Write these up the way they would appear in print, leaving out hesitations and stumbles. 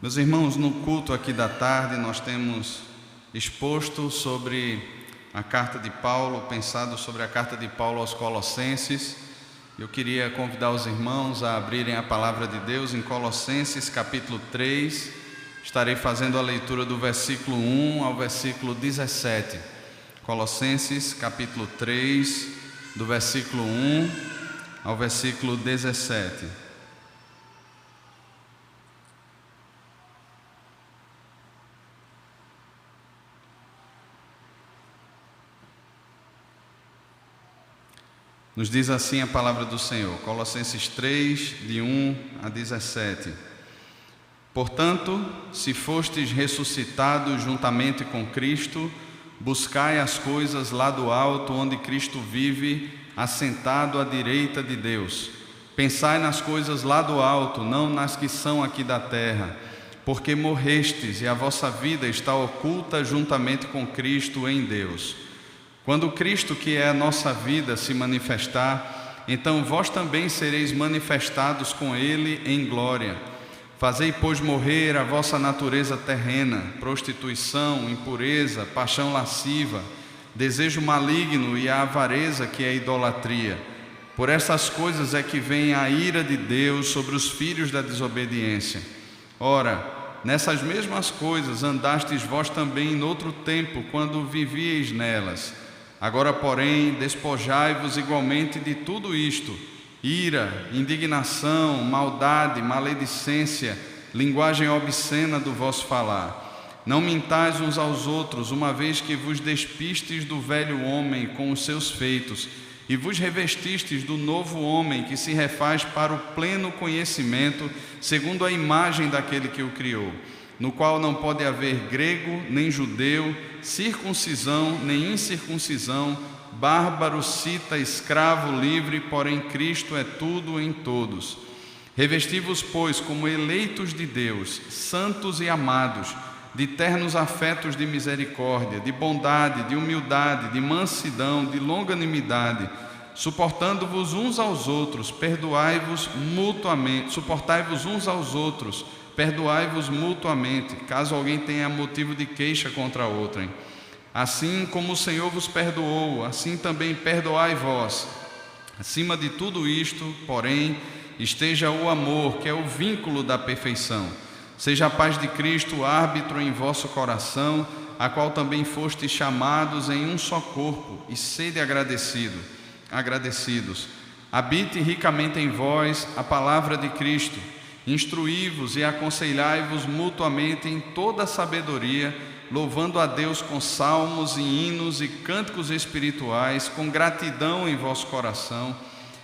Meus irmãos, no culto aqui da tarde nós temos exposto sobre a carta de Paulo, pensado sobre a carta de Paulo aos Colossenses. Eu queria convidar os irmãos a abrirem a palavra de Deus em Colossenses capítulo 3. Estarei fazendo a leitura do versículo 1 ao versículo 17. Colossenses capítulo 3, do versículo 1 ao versículo 17. Nos diz assim a palavra do Senhor, Colossenses 3, de 1 a 17. Portanto, se fostes ressuscitados juntamente com Cristo, buscai as coisas lá do alto, onde Cristo vive, assentado à direita de Deus. Pensai nas coisas lá do alto, não nas que são aqui da terra, porque morrestes e a vossa vida está oculta juntamente com Cristo em Deus. Quando Cristo, que é a nossa vida, se manifestar, então vós também sereis manifestados com Ele em glória. Fazei, pois, morrer a vossa natureza terrena, prostituição, impureza, paixão lasciva, desejo maligno e a avareza, que é a idolatria. Por essas coisas é que vem a ira de Deus sobre os filhos da desobediência. Ora, nessas mesmas coisas andastes vós também noutro tempo, quando vivieis nelas. Agora, porém, despojai-vos igualmente de tudo isto: ira, indignação, maldade, maledicência, linguagem obscena do vosso falar. Não mintais uns aos outros, uma vez que vos despistes do velho homem com os seus feitos, e vos revestistes do novo homem, que se refaz para o pleno conhecimento, segundo a imagem daquele que o criou, no qual não pode haver grego nem judeu, circuncisão nem incircuncisão, bárbaro, cita, escravo, livre, porém Cristo é tudo em todos. Revesti-vos, pois, como eleitos de Deus, santos e amados, de ternos afetos de misericórdia, de bondade, de humildade, de mansidão, de longanimidade, suportando-vos uns aos outros, perdoai-vos mutuamente, suportai-vos uns aos outros, perdoai-vos mutuamente, caso alguém tenha motivo de queixa contra outrem. Assim como o Senhor vos perdoou, assim também perdoai vós. Acima de tudo isto, porém, esteja o amor, que é o vínculo da perfeição. Seja a paz de Cristo árbitro em vosso coração, a qual também fostes chamados em um só corpo, e sede agradecidos. Habite ricamente em vós a palavra de Cristo. Instruí-vos e aconselhai-vos mutuamente em toda a sabedoria, louvando a Deus com salmos e hinos e cânticos espirituais, com gratidão em vosso coração.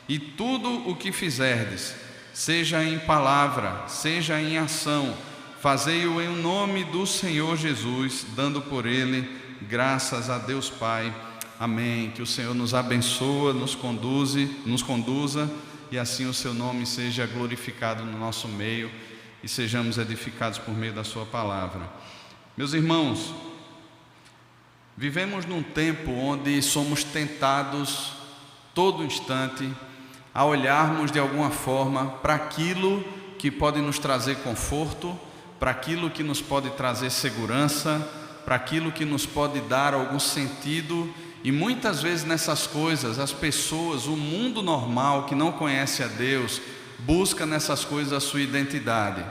E tudo o que fizerdes, seja em palavra, seja em ação, fazei-o em nome do Senhor Jesus, dando por Ele graças a Deus Pai. Amém. Que o Senhor nos abençoe, nos conduza, e assim o seu nome seja glorificado no nosso meio e sejamos edificados por meio da sua palavra. Meus irmãos, vivemos num tempo onde somos tentados todo instante a olharmos de alguma forma para aquilo que pode nos trazer conforto, para aquilo que nos pode trazer segurança, para aquilo que nos pode dar algum sentido. E muitas vezes nessas coisas, as pessoas, o mundo normal que não conhece a Deus, busca nessas coisas a sua identidade.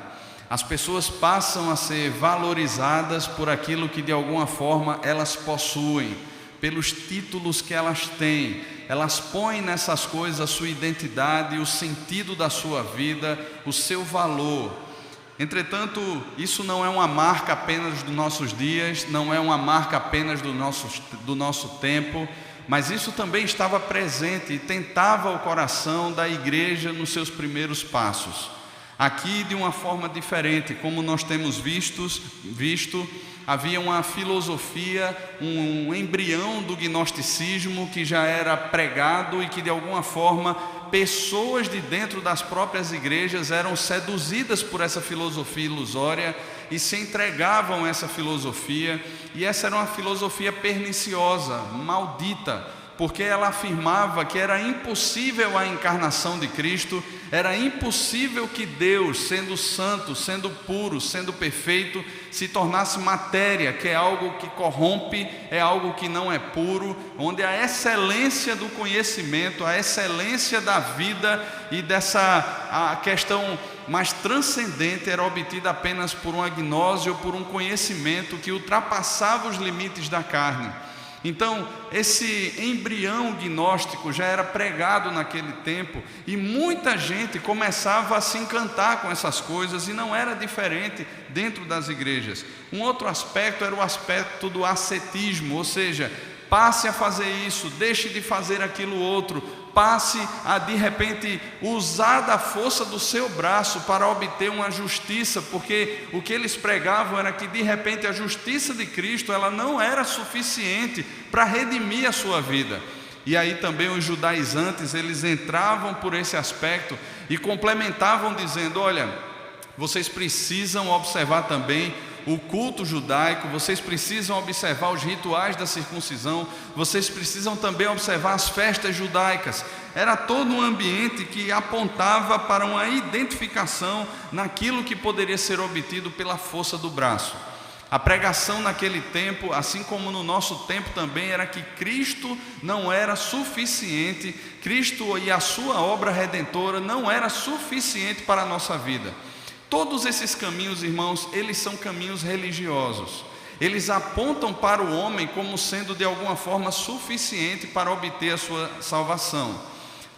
As pessoas passam a ser valorizadas por aquilo que de alguma forma elas possuem, pelos títulos que elas têm. Elas põem nessas coisas a sua identidade, o sentido da sua vida, o seu valor. Entretanto, isso não é uma marca apenas dos nossos dias, não é uma marca apenas do nosso tempo, mas isso também estava presente e tentava o coração da igreja nos seus primeiros passos. Aqui, de uma forma diferente, como nós temos visto, havia uma filosofia, um embrião do gnosticismo que já era pregado e que de alguma forma pessoas de dentro das próprias igrejas eram seduzidas por essa filosofia ilusória e se entregavam a essa filosofia, e essa era uma filosofia perniciosa, maldita, porque ela afirmava que era impossível a encarnação de Cristo, era impossível que Deus, sendo santo, sendo puro, sendo perfeito, se tornasse matéria, que é algo que corrompe, é algo que não é puro, onde a excelência do conhecimento, a excelência da vida e a questão mais transcendente era obtida apenas por uma gnose ou por um conhecimento que ultrapassava os limites da carne. Então, esse embrião gnóstico já era pregado naquele tempo e muita gente começava a se encantar com essas coisas, e não era diferente dentro das igrejas. Um outro aspecto era o aspecto do ascetismo, ou seja, passe a fazer isso, deixe de fazer aquilo outro, passe a de repente usar da força do seu braço para obter uma justiça, porque o que eles pregavam era que de repente a justiça de Cristo ela não era suficiente para redimir a sua vida. E aí também os judaizantes eles entravam por esse aspecto e complementavam dizendo: olha, vocês precisam observar também o culto judaico, vocês precisam observar os rituais da circuncisão, vocês precisam também observar as festas judaicas. Era todo um ambiente que apontava para uma identificação naquilo que poderia ser obtido pela força do braço. A pregação naquele tempo, assim como no nosso tempo também, era que Cristo não era suficiente, Cristo e a sua obra redentora não era suficiente para a nossa vida. Todos esses caminhos, irmãos, eles são caminhos religiosos. Eles apontam para o homem como sendo de alguma forma suficiente para obter a sua salvação.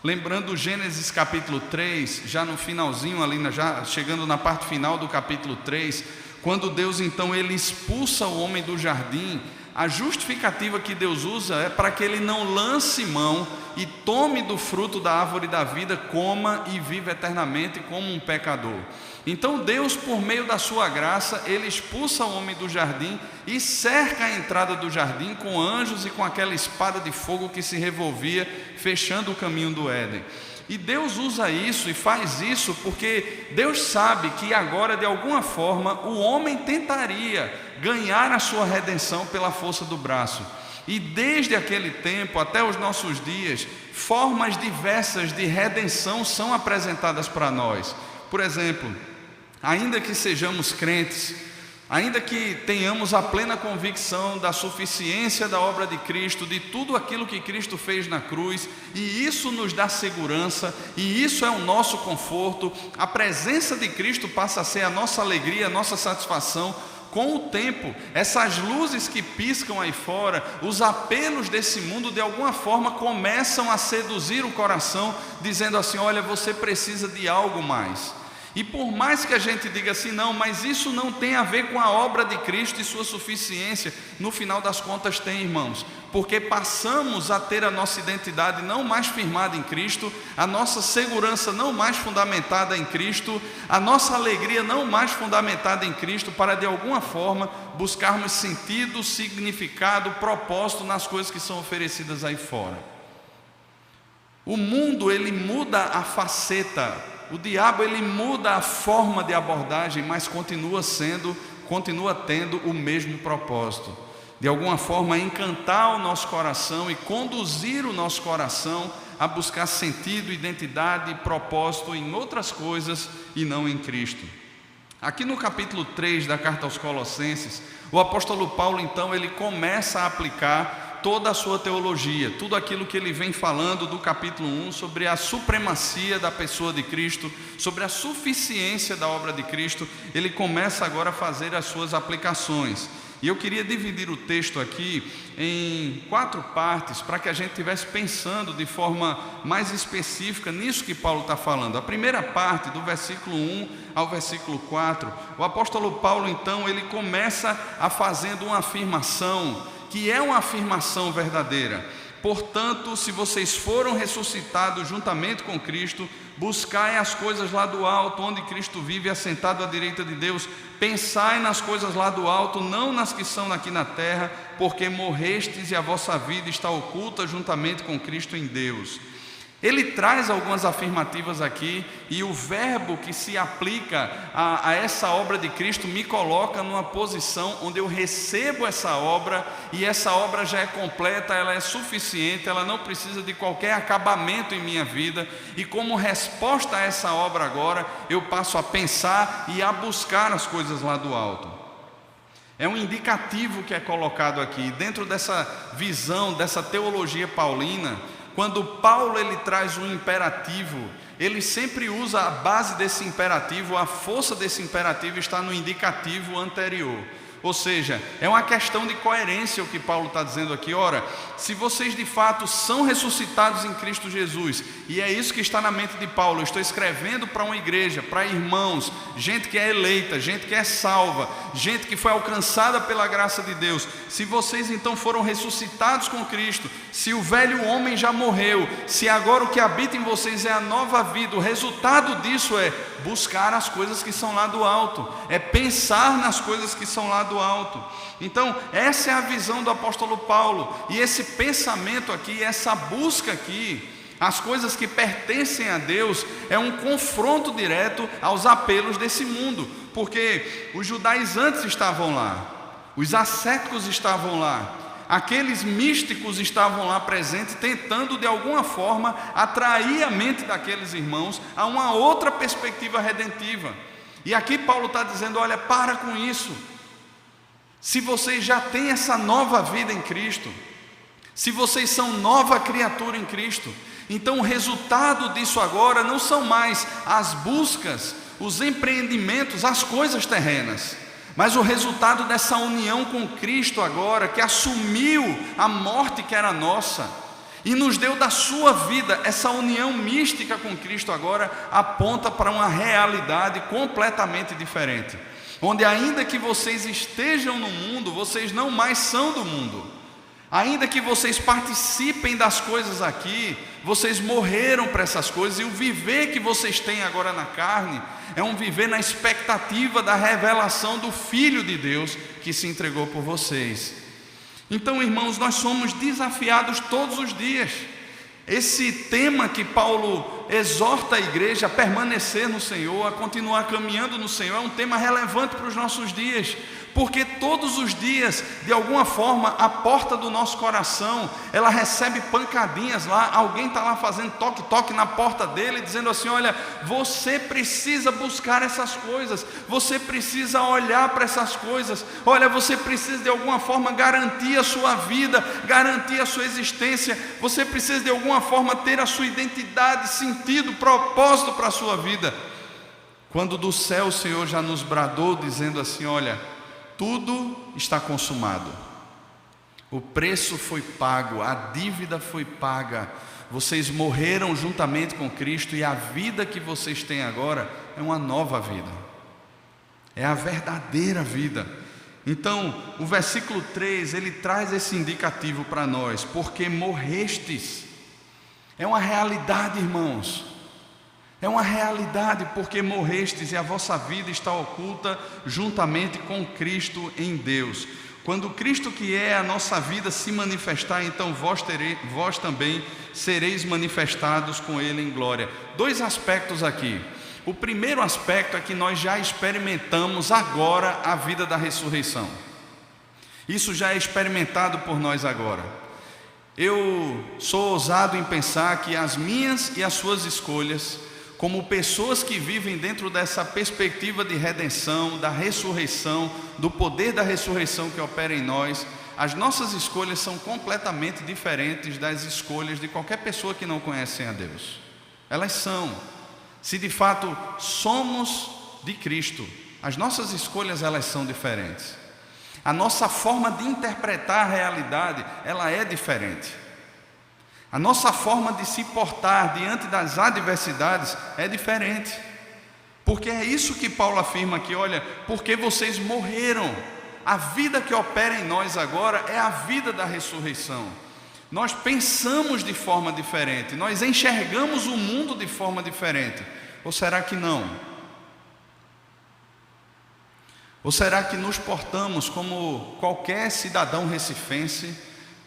Lembrando Gênesis capítulo 3, já no finalzinho ali, já chegando na parte final do capítulo 3, quando Deus então ele expulsa o homem do jardim, a justificativa que Deus usa é para que ele não lance mão e tome do fruto da árvore da vida, coma e viva eternamente como um pecador. Então Deus, por meio da sua graça, ele expulsa o homem do jardim e cerca a entrada do jardim com anjos e com aquela espada de fogo que se revolvia, fechando o caminho do Éden. E Deus usa isso e faz isso porque Deus sabe que agora, de alguma forma, o homem tentaria ganhar a sua redenção pela força do braço. E desde aquele tempo até os nossos dias, formas diversas de redenção são apresentadas para nós. Por exemplo, ainda que sejamos crentes, ainda que tenhamos a plena convicção da suficiência da obra de Cristo, de tudo aquilo que Cristo fez na cruz, e isso nos dá segurança, e isso é o nosso conforto, a presença de Cristo passa a ser a nossa alegria, a nossa satisfação. Com o tempo, essas luzes que piscam aí fora, os apelos desse mundo de alguma forma começam a seduzir o coração, dizendo assim: olha, você precisa de algo mais. E por mais que a gente diga assim, não, mas isso não tem a ver com a obra de Cristo e sua suficiência, no final das contas tem, irmãos, porque passamos a ter a nossa identidade não mais firmada em Cristo, a nossa segurança não mais fundamentada em Cristo, a nossa alegria não mais fundamentada em Cristo, para de alguma forma buscarmos sentido, significado, propósito nas coisas que são oferecidas aí fora. O mundo ele muda a faceta, o diabo ele muda a forma de abordagem, mas continua tendo o mesmo propósito, de alguma forma encantar o nosso coração e conduzir o nosso coração a buscar sentido, identidade e propósito em outras coisas e não em Cristo. Aqui no capítulo 3 da carta aos Colossenses, o apóstolo Paulo então ele começa a aplicar toda a sua teologia, tudo aquilo que ele vem falando do capítulo 1 sobre a supremacia da pessoa de Cristo, sobre a suficiência da obra de Cristo, ele começa agora a fazer as suas aplicações. E eu queria dividir o texto aqui em 4 partes, para que a gente estivesse pensando de forma mais específica nisso que Paulo está falando. A primeira parte, do versículo 1 ao versículo 4, o apóstolo Paulo então, ele começa a fazendo uma afirmação, que é uma afirmação verdadeira. Portanto, se vocês foram ressuscitados juntamente com Cristo, buscai as coisas lá do alto, onde Cristo vive assentado à direita de Deus. Pensai nas coisas lá do alto, não nas que são aqui na terra, porque morrestes e a vossa vida está oculta juntamente com Cristo em Deus. Ele traz algumas afirmativas aqui, e o verbo que se aplica a essa obra de Cristo me coloca numa posição onde eu recebo essa obra, e essa obra já é completa, ela é suficiente, ela não precisa de qualquer acabamento em minha vida, e como resposta a essa obra agora, eu passo a pensar e a buscar as coisas lá do alto. É um indicativo que é colocado aqui, dentro dessa visão, dessa teologia paulina. Quando Paulo ele traz um imperativo, ele sempre usa a base desse imperativo, a força desse imperativo está no indicativo anterior. Ou seja, é uma questão de coerência o que Paulo está dizendo aqui. Ora, se vocês de fato são ressuscitados em Cristo Jesus, e é isso que está na mente de Paulo, eu estou escrevendo para uma igreja, para irmãos, gente que é eleita, gente que é salva, gente que foi alcançada pela graça de Deus. Se vocês então foram ressuscitados com Cristo, se o velho homem já morreu, se agora o que habita em vocês é a nova vida, o resultado disso é buscar as coisas que são lá do alto, é pensar nas coisas que são lá do alto. Então essa é a visão do apóstolo Paulo, e esse pensamento aqui, essa busca aqui, as coisas que pertencem a Deus, é um confronto direto aos apelos desse mundo, porque os judaizantes estavam lá, os ascéticos estavam lá, aqueles místicos estavam lá presentes, tentando de alguma forma atrair a mente daqueles irmãos a uma outra perspectiva redentiva. E aqui Paulo está dizendo: olha, para com isso. Se vocês já têm essa nova vida em Cristo, se vocês são nova criatura em Cristo, então o resultado disso agora não são mais as buscas, os empreendimentos, as coisas terrenas, mas o resultado dessa união com Cristo agora, que assumiu a morte que era nossa e nos deu da sua vida. Essa união mística com Cristo agora aponta para uma realidade completamente diferente, onde ainda que vocês estejam no mundo, vocês não mais são do mundo. Ainda que vocês participem das coisas aqui, vocês morreram para essas coisas, e o viver que vocês têm agora na carne é um viver na expectativa da revelação do Filho de Deus que se entregou por vocês. Então, irmãos, nós somos desafiados todos os dias. Esse tema que Paulo exorta a igreja a permanecer no Senhor, a continuar caminhando no Senhor, é um tema relevante para os nossos dias, porque todos os dias, de alguma forma, a porta do nosso coração, ela recebe pancadinhas lá, alguém está lá fazendo toque-toque na porta dele, dizendo assim: olha, você precisa buscar essas coisas, você precisa olhar para essas coisas, olha, você precisa de alguma forma garantir a sua vida, garantir a sua existência, você precisa de alguma forma ter a sua identidade, sentido, propósito para a sua vida. Quando do céu o Senhor já nos bradou dizendo assim: olha, tudo está consumado, o preço foi pago, a dívida foi paga, vocês morreram juntamente com Cristo, e a vida que vocês têm agora é uma nova vida, é a verdadeira vida. Então o versículo 3, ele traz esse indicativo para nós: porque morrestes. É uma realidade, irmãos, é uma realidade, porque morrestes e a vossa vida está oculta juntamente com Cristo em Deus. Quando Cristo, que é a nossa vida, se manifestar, então vós também sereis manifestados com Ele em glória. Dois aspectos aqui. O primeiro aspecto é que nós já experimentamos agora a vida da ressurreição. Isso já é experimentado por nós agora. Eu sou ousado em pensar que as minhas e as suas escolhas, como pessoas que vivem dentro dessa perspectiva de redenção, da ressurreição, do poder da ressurreição que opera em nós, as nossas escolhas são completamente diferentes das escolhas de qualquer pessoa que não conhece a Deus. Elas são, se de fato somos de Cristo, as nossas escolhas, elas são diferentes. A nossa forma de interpretar a realidade, ela é diferente. A nossa forma de se portar diante das adversidades é diferente. Porque é isso que Paulo afirma aqui: olha, porque vocês morreram. A vida que opera em nós agora é a vida da ressurreição. Nós pensamos de forma diferente, nós enxergamos o mundo de forma diferente. Ou será que não? Ou será que nos portamos como qualquer cidadão recifense,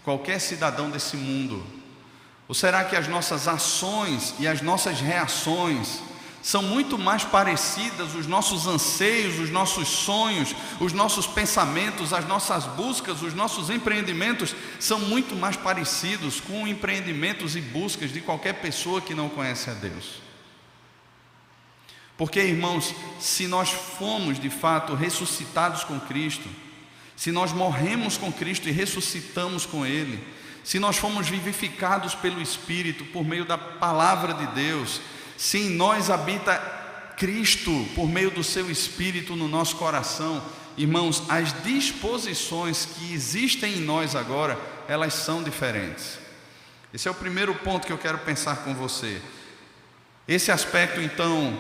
qualquer cidadão desse mundo? Ou será que as nossas ações e as nossas reações são muito mais parecidas, os nossos anseios, os nossos sonhos, os nossos pensamentos, as nossas buscas, os nossos empreendimentos são muito mais parecidos com empreendimentos e buscas de qualquer pessoa que não conhece a Deus? Porque, irmãos, se nós fomos de fato ressuscitados com Cristo, se nós morremos com Cristo e ressuscitamos com Ele, se nós fomos vivificados pelo Espírito por meio da palavra de Deus, se em nós habita Cristo por meio do seu Espírito no nosso coração, irmãos, as disposições que existem em nós agora, elas são diferentes. Esse é o primeiro ponto que eu quero pensar com você. Esse aspecto, então,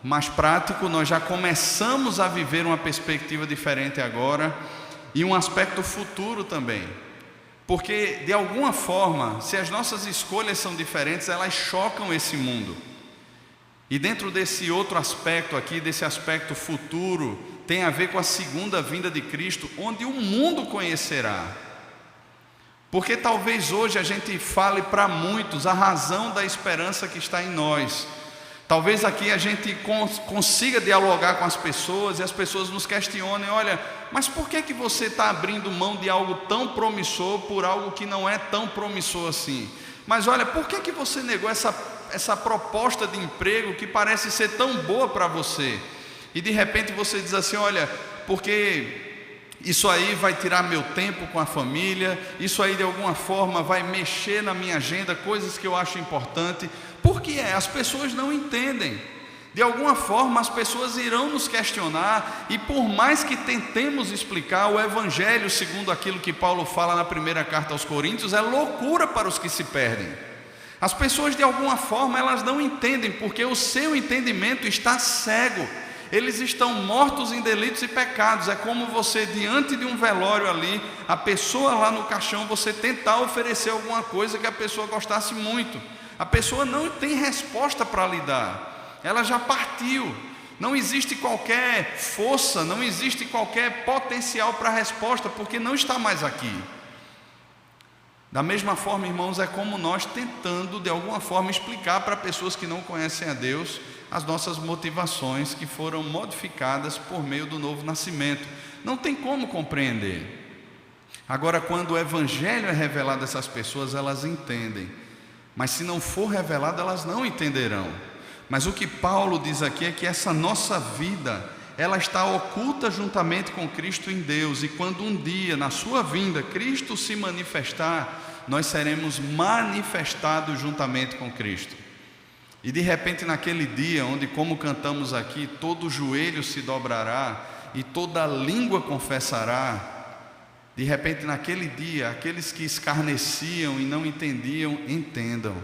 mais prático, nós já começamos a viver uma perspectiva diferente agora, e um aspecto futuro também. Porque, de alguma forma, se as nossas escolhas são diferentes, elas chocam esse mundo. E dentro desse outro aspecto aqui, desse aspecto futuro, tem a ver com a segunda vinda de Cristo, onde o mundo conhecerá. Porque talvez hoje a gente fale para muitos a razão da esperança que está em nós. Talvez aqui a gente consiga dialogar com as pessoas e as pessoas nos questionem: olha, mas por que você está abrindo mão de algo tão promissor por algo que não é tão promissor assim? Mas olha, por que você negou essa proposta de emprego que parece ser tão boa para você? E de repente você diz assim: olha, porque isso aí vai tirar meu tempo com a família, isso aí de alguma forma vai mexer na minha agenda, coisas que eu acho importante. Por que é? As pessoas não entendem. De alguma forma as pessoas irão nos questionar, e por mais que tentemos explicar, o Evangelho, segundo aquilo que Paulo fala na primeira carta aos Coríntios, é loucura para os que se perdem. As pessoas de alguma forma elas não entendem, porque o seu entendimento está cego. Eles estão mortos em delitos e pecados. É como você, diante de um velório ali, a pessoa lá no caixão, você tentar oferecer alguma coisa que a pessoa gostasse muito. A pessoa não tem resposta para lhe dar, ela já partiu. Não existe qualquer força, não existe qualquer potencial para a resposta, porque não está mais aqui. Da mesma forma, irmãos, é como nós tentando de alguma forma explicar para pessoas que não conhecem a Deus as nossas motivações que foram modificadas por meio do novo nascimento. Não tem como compreender. Agora, quando o Evangelho é revelado a essas pessoas, elas entendem. Mas se não for revelado, elas não entenderão. Mas o que Paulo diz aqui é que essa nossa vida, ela está oculta juntamente com Cristo em Deus. E quando um dia, na sua vinda, Cristo se manifestar, nós seremos manifestados juntamente com Cristo. E de repente naquele dia, onde, como cantamos aqui, todo joelho se dobrará e toda língua confessará, de repente naquele dia, aqueles que escarneciam e não entendiam, entendam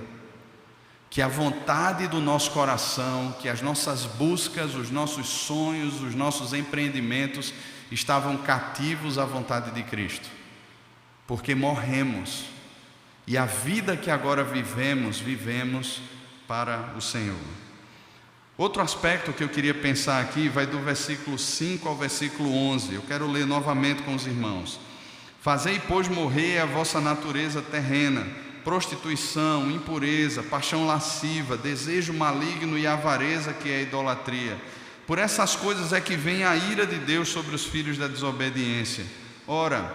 que a vontade do nosso coração, que as nossas buscas, os nossos sonhos, os nossos empreendimentos estavam cativos à vontade de Cristo, porque morremos, e a vida que agora vivemos para o Senhor. Outro aspecto que eu queria pensar aqui vai do versículo 5 ao versículo 11. Eu quero ler novamente com os irmãos. Fazei, pois, morrer a vossa natureza terrena, prostituição, impureza, paixão lasciva, desejo maligno e avareza, que é a idolatria. Por essas coisas é que vem a ira de Deus sobre os filhos da desobediência. Ora,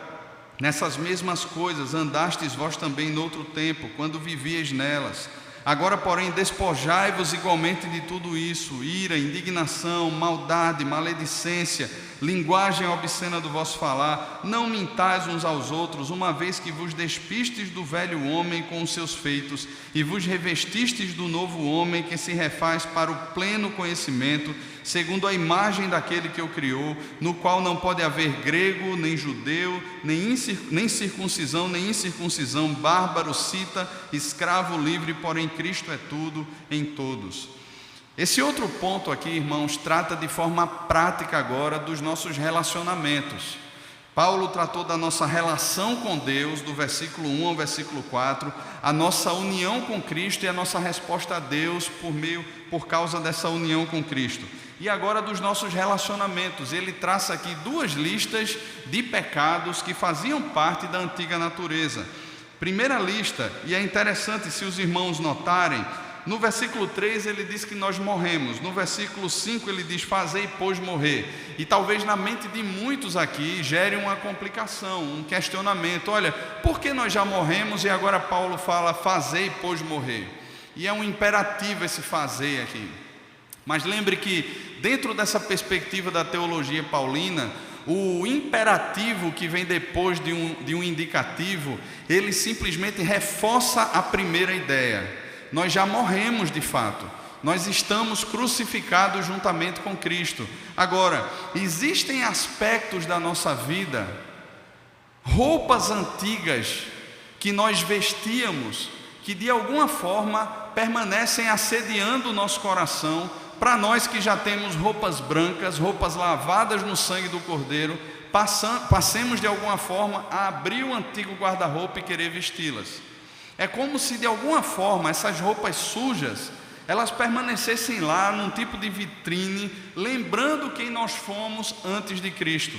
nessas mesmas coisas andastes vós também noutro tempo, quando vivieis nelas. Agora, porém, despojai-vos igualmente de tudo isso: ira, indignação, maldade, maledicência, linguagem obscena do vosso falar. Não mintais uns aos outros, uma vez que vos despistes do velho homem com os seus feitos e vos revestistes do novo homem, que se refaz para o pleno conhecimento, segundo a imagem daquele que o criou, no qual não pode haver grego, nem judeu, nem circuncisão, nem incircuncisão, bárbaro, cita, escravo, livre, porém Cristo é tudo em todos. Esse outro ponto aqui, irmãos, trata de forma prática agora dos nossos relacionamentos. Paulo tratou da nossa relação com Deus, do versículo 1 ao versículo 4, a nossa união com Cristo e a nossa resposta a Deus por causa dessa união com Cristo. E agora dos nossos relacionamentos, ele traça aqui duas listas de pecados que faziam parte da antiga natureza. Primeira lista, e é interessante se os irmãos notarem, no versículo 3 ele diz que nós morremos, no versículo 5 ele diz fazei pois morrer, e talvez na mente de muitos aqui gere uma complicação, um questionamento, olha, por que nós já morremos e agora Paulo fala fazei pois morrer? E é um imperativo esse fazer aqui, mas lembre que dentro dessa perspectiva da teologia paulina, o imperativo que vem depois de um indicativo, ele simplesmente reforça a primeira ideia. Nós já morremos de fato, nós estamos crucificados juntamente com Cristo. Agora, existem aspectos da nossa vida, roupas antigas que nós vestíamos, que de alguma forma permanecem assediando o nosso coração. Para nós que já temos roupas brancas, roupas lavadas no sangue do Cordeiro, passemos de alguma forma a abrir o antigo guarda-roupa e querer vesti-las. É como se de alguma forma essas roupas sujas, elas permanecessem lá num tipo de vitrine, lembrando quem nós fomos antes de Cristo.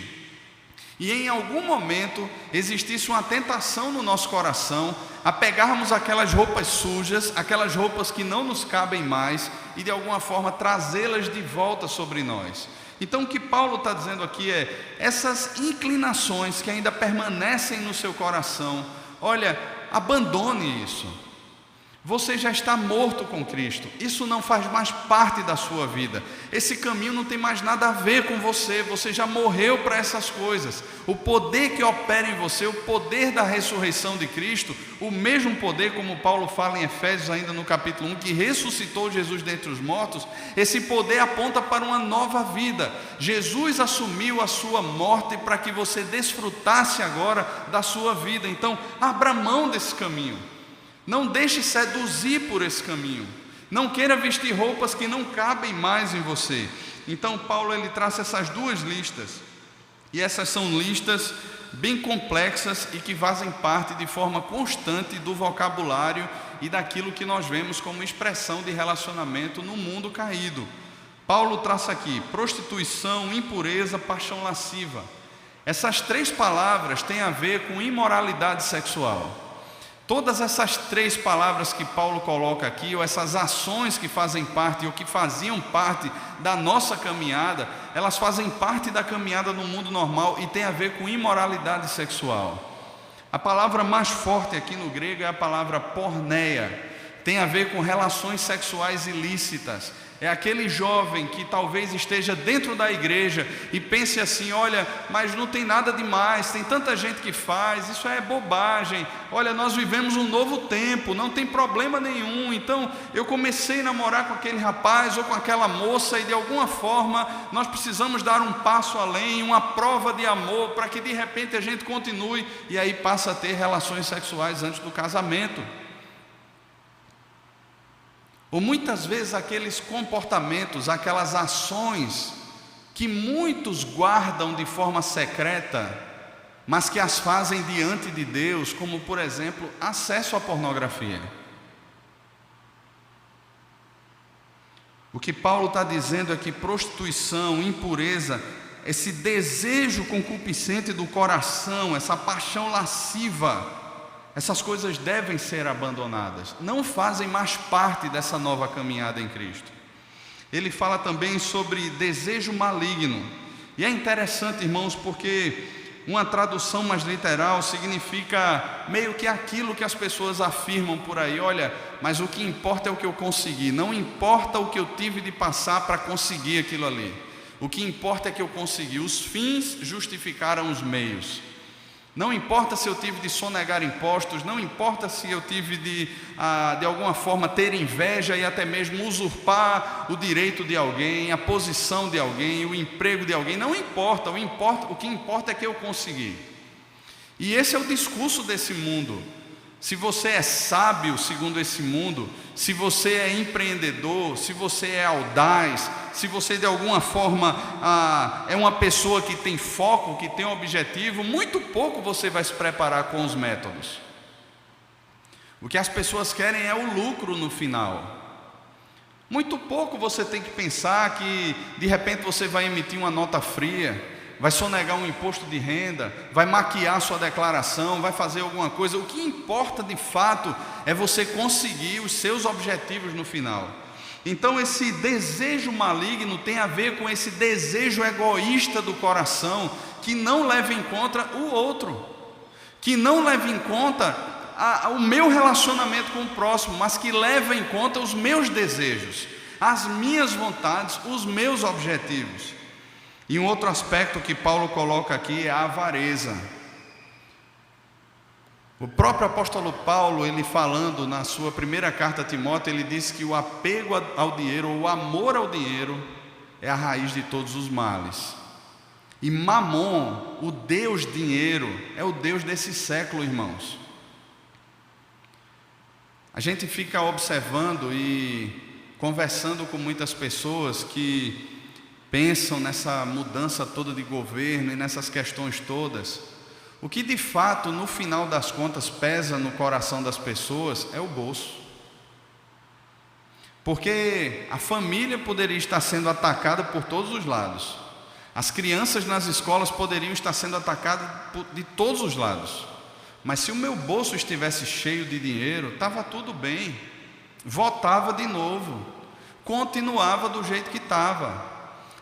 E em algum momento existisse uma tentação no nosso coração a pegarmos aquelas roupas sujas, aquelas roupas que não nos cabem mais e de alguma forma trazê-las de volta sobre nós. Então o que Paulo está dizendo aqui é, essas inclinações que ainda permanecem no seu coração, olha, abandone isso. Você já está morto com Cristo, isso não faz mais parte da sua vida, esse caminho não tem mais nada a ver com você, você já morreu para essas coisas. O poder que opera em você, o poder da ressurreição de Cristo, o mesmo poder, como Paulo fala em Efésios ainda no capítulo 1, que ressuscitou Jesus dentre os mortos, esse poder aponta para uma nova vida. Jesus assumiu a sua morte para que você desfrutasse agora da sua vida. Então abra mão desse caminho, não deixe seduzir por esse caminho, não queira vestir roupas que não cabem mais em você. Então Paulo ele traz essas duas listas, e essas são listas bem complexas e que fazem parte de forma constante do vocabulário e daquilo que nós vemos como expressão de relacionamento no mundo caído. Paulo traça aqui prostituição, impureza, paixão lasciva. Essas três palavras têm a ver com imoralidade sexual. Todas essas três palavras que Paulo coloca aqui, ou essas ações que fazem parte, ou que faziam parte da nossa caminhada, elas fazem parte da caminhada no mundo normal e tem a ver com imoralidade sexual. A palavra mais forte aqui no grego é a palavra porneia, tem a ver com relações sexuais ilícitas. É aquele jovem que talvez esteja dentro da igreja e pense assim, olha, mas não tem nada demais, tem tanta gente que faz, isso é bobagem, olha, nós vivemos um novo tempo, não tem problema nenhum. Então eu comecei a namorar com aquele rapaz ou com aquela moça e de alguma forma nós precisamos dar um passo além, uma prova de amor para que de repente a gente continue, e aí passa a ter relações sexuais antes do casamento. Ou muitas vezes aqueles comportamentos, aquelas ações que muitos guardam de forma secreta, mas que as fazem diante de Deus, como por exemplo, acesso à pornografia. O que Paulo está dizendo é que prostituição, impureza, esse desejo concupiscente do coração, essa paixão lasciva, essas coisas devem ser abandonadas, não fazem mais parte dessa nova caminhada em Cristo. Ele fala também sobre desejo maligno, e é interessante, irmãos, porque uma tradução mais literal significa meio que aquilo que as pessoas afirmam por aí, olha, mas o que importa é o que eu consegui, não importa o que eu tive de passar para conseguir aquilo ali, o que importa é que eu consegui, os fins justificaram os meios. Não importa se eu tive de sonegar impostos, não importa se eu tive de alguma forma ter inveja e até mesmo usurpar o direito de alguém, a posição de alguém, o emprego de alguém, não importa, o que importa é que eu consegui. E esse é o discurso desse mundo. Se você é sábio segundo esse mundo, se você é empreendedor, se você é audaz, se você de alguma forma é uma pessoa que tem foco, que tem um objetivo, muito pouco você vai se preparar com os métodos. O que as pessoas querem é o lucro no final. Muito pouco você tem que pensar que de repente você vai emitir uma nota fria, vai sonegar um imposto de renda, vai maquiar sua declaração, vai fazer alguma coisa. O que importa de fato é você conseguir os seus objetivos no final. Então esse desejo maligno tem a ver com esse desejo egoísta do coração, que não leva em conta o outro, que não leva em conta o meu relacionamento com o próximo, mas que leva em conta os meus desejos, as minhas vontades, os meus objetivos. E um outro aspecto que Paulo coloca aqui é a avareza. O próprio apóstolo Paulo, ele falando na sua primeira carta a Timóteo, ele diz que o apego ao dinheiro, ou o amor ao dinheiro, é a raiz de todos os males. E Mamon, o Deus dinheiro, é o Deus desse século, irmãos. A gente fica observando e conversando com muitas pessoas que pensam nessa mudança toda de governo e nessas questões todas. O que de fato, no final das contas, pesa no coração das pessoas é o bolso. Porque a família poderia estar sendo atacada por todos os lados. As crianças nas escolas poderiam estar sendo atacadas de todos os lados. Mas se o meu bolso estivesse cheio de dinheiro, estava tudo bem. Votava de novo. Continuava do jeito que estava.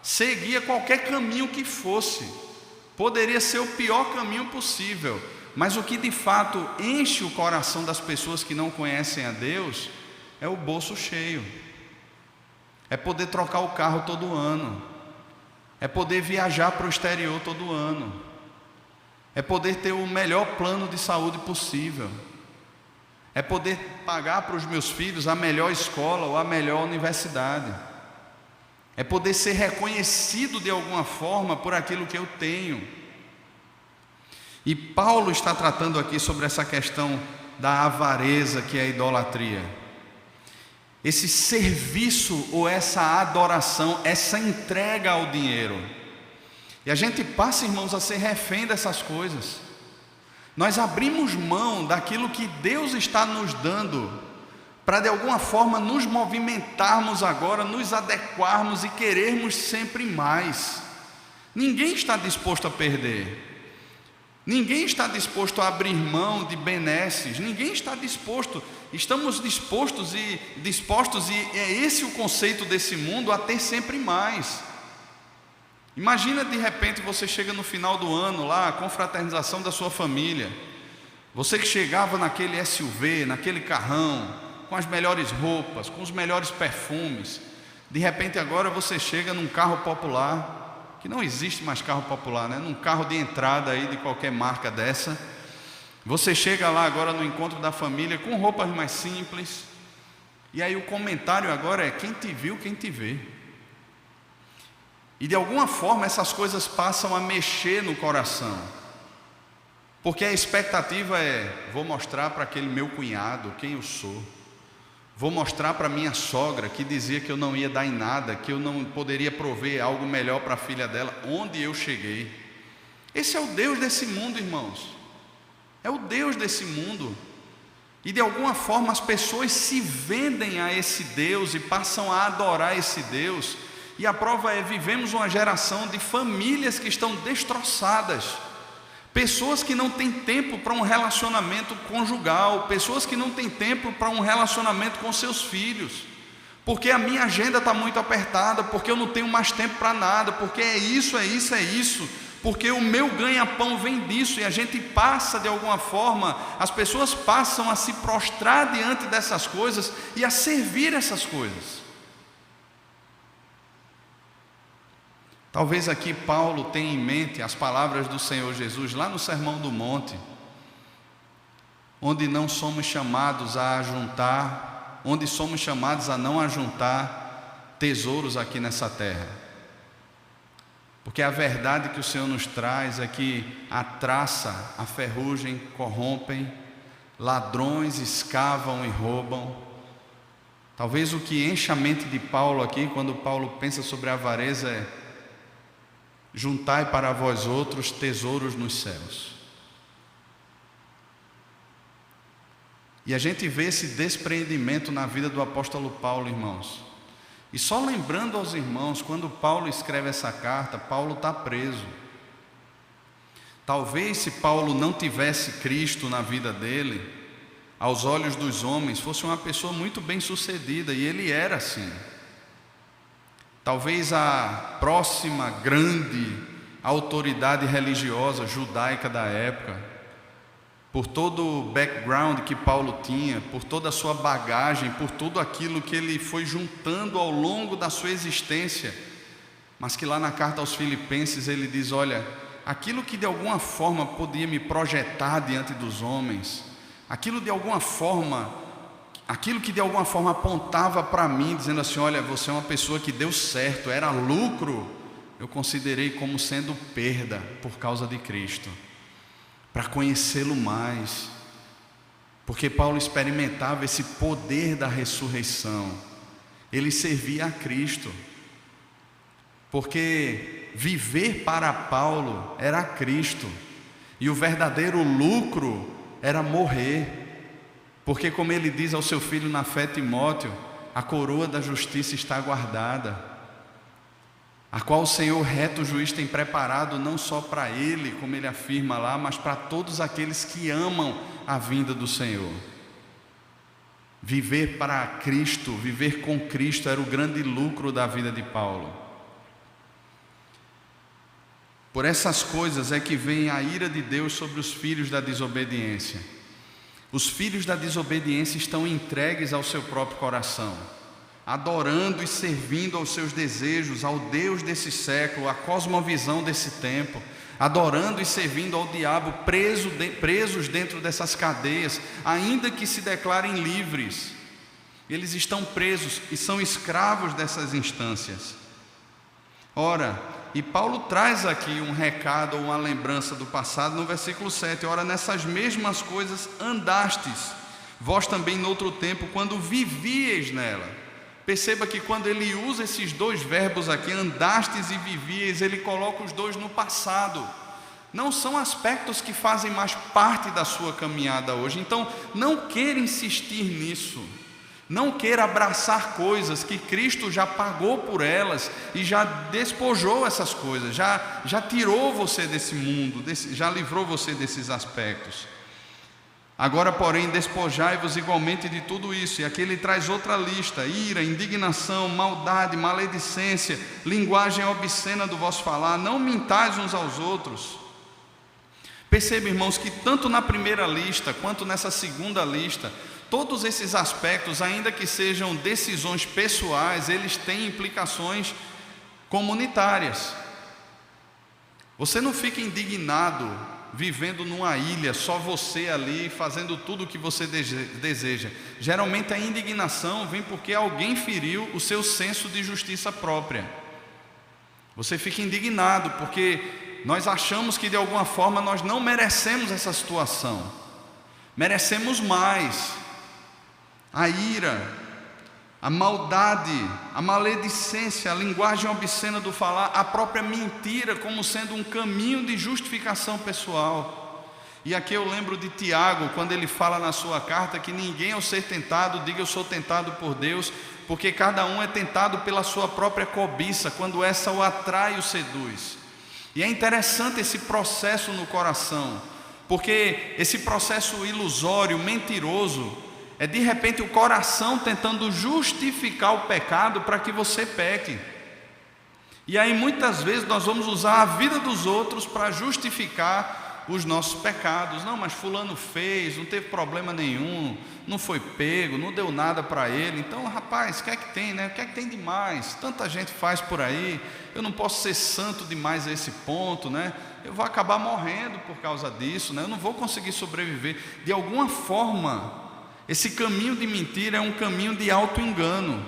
Seguia qualquer caminho que fosse. Poderia ser o pior caminho possível, mas o que de fato enche o coração das pessoas que não conhecem a Deus é o bolso cheio, é poder trocar o carro todo ano, é poder viajar para o exterior todo ano, é poder ter o melhor plano de saúde possível, é poder pagar para os meus filhos a melhor escola ou a melhor universidade, é poder ser reconhecido de alguma forma por aquilo que eu tenho. E Paulo está tratando aqui sobre essa questão da avareza, que é a idolatria. Esse serviço ou essa adoração, essa entrega ao dinheiro. E a gente passa, irmãos, a ser refém dessas coisas. Nós abrimos mão daquilo que Deus está nos dando, para de alguma forma nos movimentarmos agora, nos adequarmos e querermos sempre mais. Ninguém está disposto a perder. Ninguém está disposto a abrir mão de benesses. Ninguém está disposto. Estamos dispostos e é esse o conceito desse mundo, a ter sempre mais. Imagina de repente você chega no final do ano lá, a confraternização da sua família. Você que chegava naquele SUV, naquele carrão, com as melhores roupas, com os melhores perfumes. De repente agora você chega num carro popular, que não existe mais carro popular, né? Num carro de entrada aí de qualquer marca dessa. Você chega lá agora no encontro da família com roupas mais simples. E aí o comentário agora é: quem te viu, quem te vê. E de alguma forma essas coisas passam a mexer no coração. Porque a expectativa é: vou mostrar para aquele meu cunhado quem eu sou. Vou mostrar para minha sogra, que dizia que eu não ia dar em nada, que eu não poderia prover algo melhor para a filha dela, onde eu cheguei. Esse é o Deus desse mundo, irmãos. É o Deus desse mundo. E de alguma forma as pessoas se vendem a esse Deus e passam a adorar esse Deus. E a prova é: vivemos uma geração de famílias que estão destroçadas. Pessoas que não têm tempo para um relacionamento conjugal, pessoas que não têm tempo para um relacionamento com seus filhos, porque a minha agenda está muito apertada, porque eu não tenho mais tempo para nada, porque é isso, porque o meu ganha-pão vem disso. E a gente passa de alguma forma, as pessoas passam a se prostrar diante dessas coisas e a servir essas coisas. Talvez aqui Paulo tenha em mente as palavras do Senhor Jesus lá no Sermão do Monte, onde não somos chamados a ajuntar, onde somos chamados a não ajuntar tesouros aqui nessa terra. Porque a verdade que o Senhor nos traz é que a traça, a ferrugem corrompem, ladrões escavam e roubam. Talvez o que enche a mente de Paulo aqui, quando Paulo pensa sobre a avareza, é: juntai para vós outros tesouros nos céus. E a gente vê esse despreendimento na vida do apóstolo Paulo, irmãos. E só lembrando aos irmãos, quando Paulo escreve essa carta, Paulo está preso. Talvez se Paulo não tivesse Cristo na vida dele, aos olhos dos homens, fosse uma pessoa muito bem-sucedida, e ele era assim. Talvez a próxima grande autoridade religiosa judaica da época, por todo o background que Paulo tinha, por toda a sua bagagem, por tudo aquilo que ele foi juntando ao longo da sua existência, mas que lá na carta aos Filipenses ele diz: olha, aquilo que de alguma forma podia me projetar diante dos homens, aquilo que de alguma forma apontava para mim, dizendo assim: olha, você é uma pessoa que deu certo, era lucro, eu considerei como sendo perda por causa de Cristo, para conhecê-lo mais, porque Paulo experimentava esse poder da ressurreição, ele servia a Cristo, porque viver para Paulo era Cristo, e o verdadeiro lucro era morrer, porque, como ele diz ao seu filho na fé, Timóteo, a coroa da justiça está guardada, a qual o Senhor reto juiz tem preparado não só para ele, como ele afirma lá, mas para todos aqueles que amam a vinda do Senhor. Viver para Cristo, viver com Cristo era o grande lucro da vida de Paulo. Por essas coisas é que vem a ira de Deus sobre os filhos da desobediência. Os filhos da desobediência estão entregues ao seu próprio coração, adorando e servindo aos seus desejos, ao Deus desse século, à cosmovisão desse tempo, adorando e servindo ao diabo, presos dentro dessas cadeias, ainda que se declarem livres. Eles estão presos e são escravos dessas instâncias. Ora, e Paulo traz aqui um recado, uma lembrança do passado no versículo 7. Ora, nessas mesmas coisas andastes, vós também noutro tempo, quando vivieis nela. Perceba que quando ele usa esses dois verbos aqui, andastes e vivieis, ele coloca os dois no passado. Não são aspectos que fazem mais parte da sua caminhada hoje. Então, não queira insistir nisso. Não queira abraçar coisas que Cristo já pagou por elas e já despojou essas coisas, já tirou você desse mundo, já livrou você desses aspectos. Agora, porém, despojai-vos igualmente de tudo isso. E aqui ele traz outra lista: ira, indignação, maldade, maledicência, linguagem obscena do vosso falar. Não mintais uns aos outros. Perceba, irmãos, que tanto na primeira lista quanto nessa segunda lista, todos esses aspectos, ainda que sejam decisões pessoais, eles têm implicações comunitárias. Você não fica indignado vivendo numa ilha, só você ali, fazendo tudo o que você deseja. Geralmente a indignação vem porque alguém feriu o seu senso de justiça própria. Você fica indignado porque nós achamos que de alguma forma nós não merecemos essa situação, merecemos mais. A ira, a maldade, a maledicência, a linguagem obscena do falar, a própria mentira como sendo um caminho de justificação pessoal. E aqui eu lembro de Tiago, quando ele fala na sua carta que ninguém ao ser tentado diga eu sou tentado por Deus, porque cada um é tentado pela sua própria cobiça, quando essa o atrai e o seduz. E é interessante esse processo no coração, porque esse processo ilusório, mentiroso, é de repente o coração tentando justificar o pecado para que você peque. E aí muitas vezes nós vamos usar a vida dos outros para justificar os nossos pecados. Não, mas fulano fez, não teve problema nenhum, não foi pego, não deu nada para ele. Então, rapaz, o que é que tem, né? O que é que tem demais? Tanta gente faz por aí, eu não posso ser santo demais a esse ponto, né? Eu vou acabar morrendo por causa disso, né? Eu não vou conseguir sobreviver. De alguma forma, esse caminho de mentira é um caminho de auto-engano,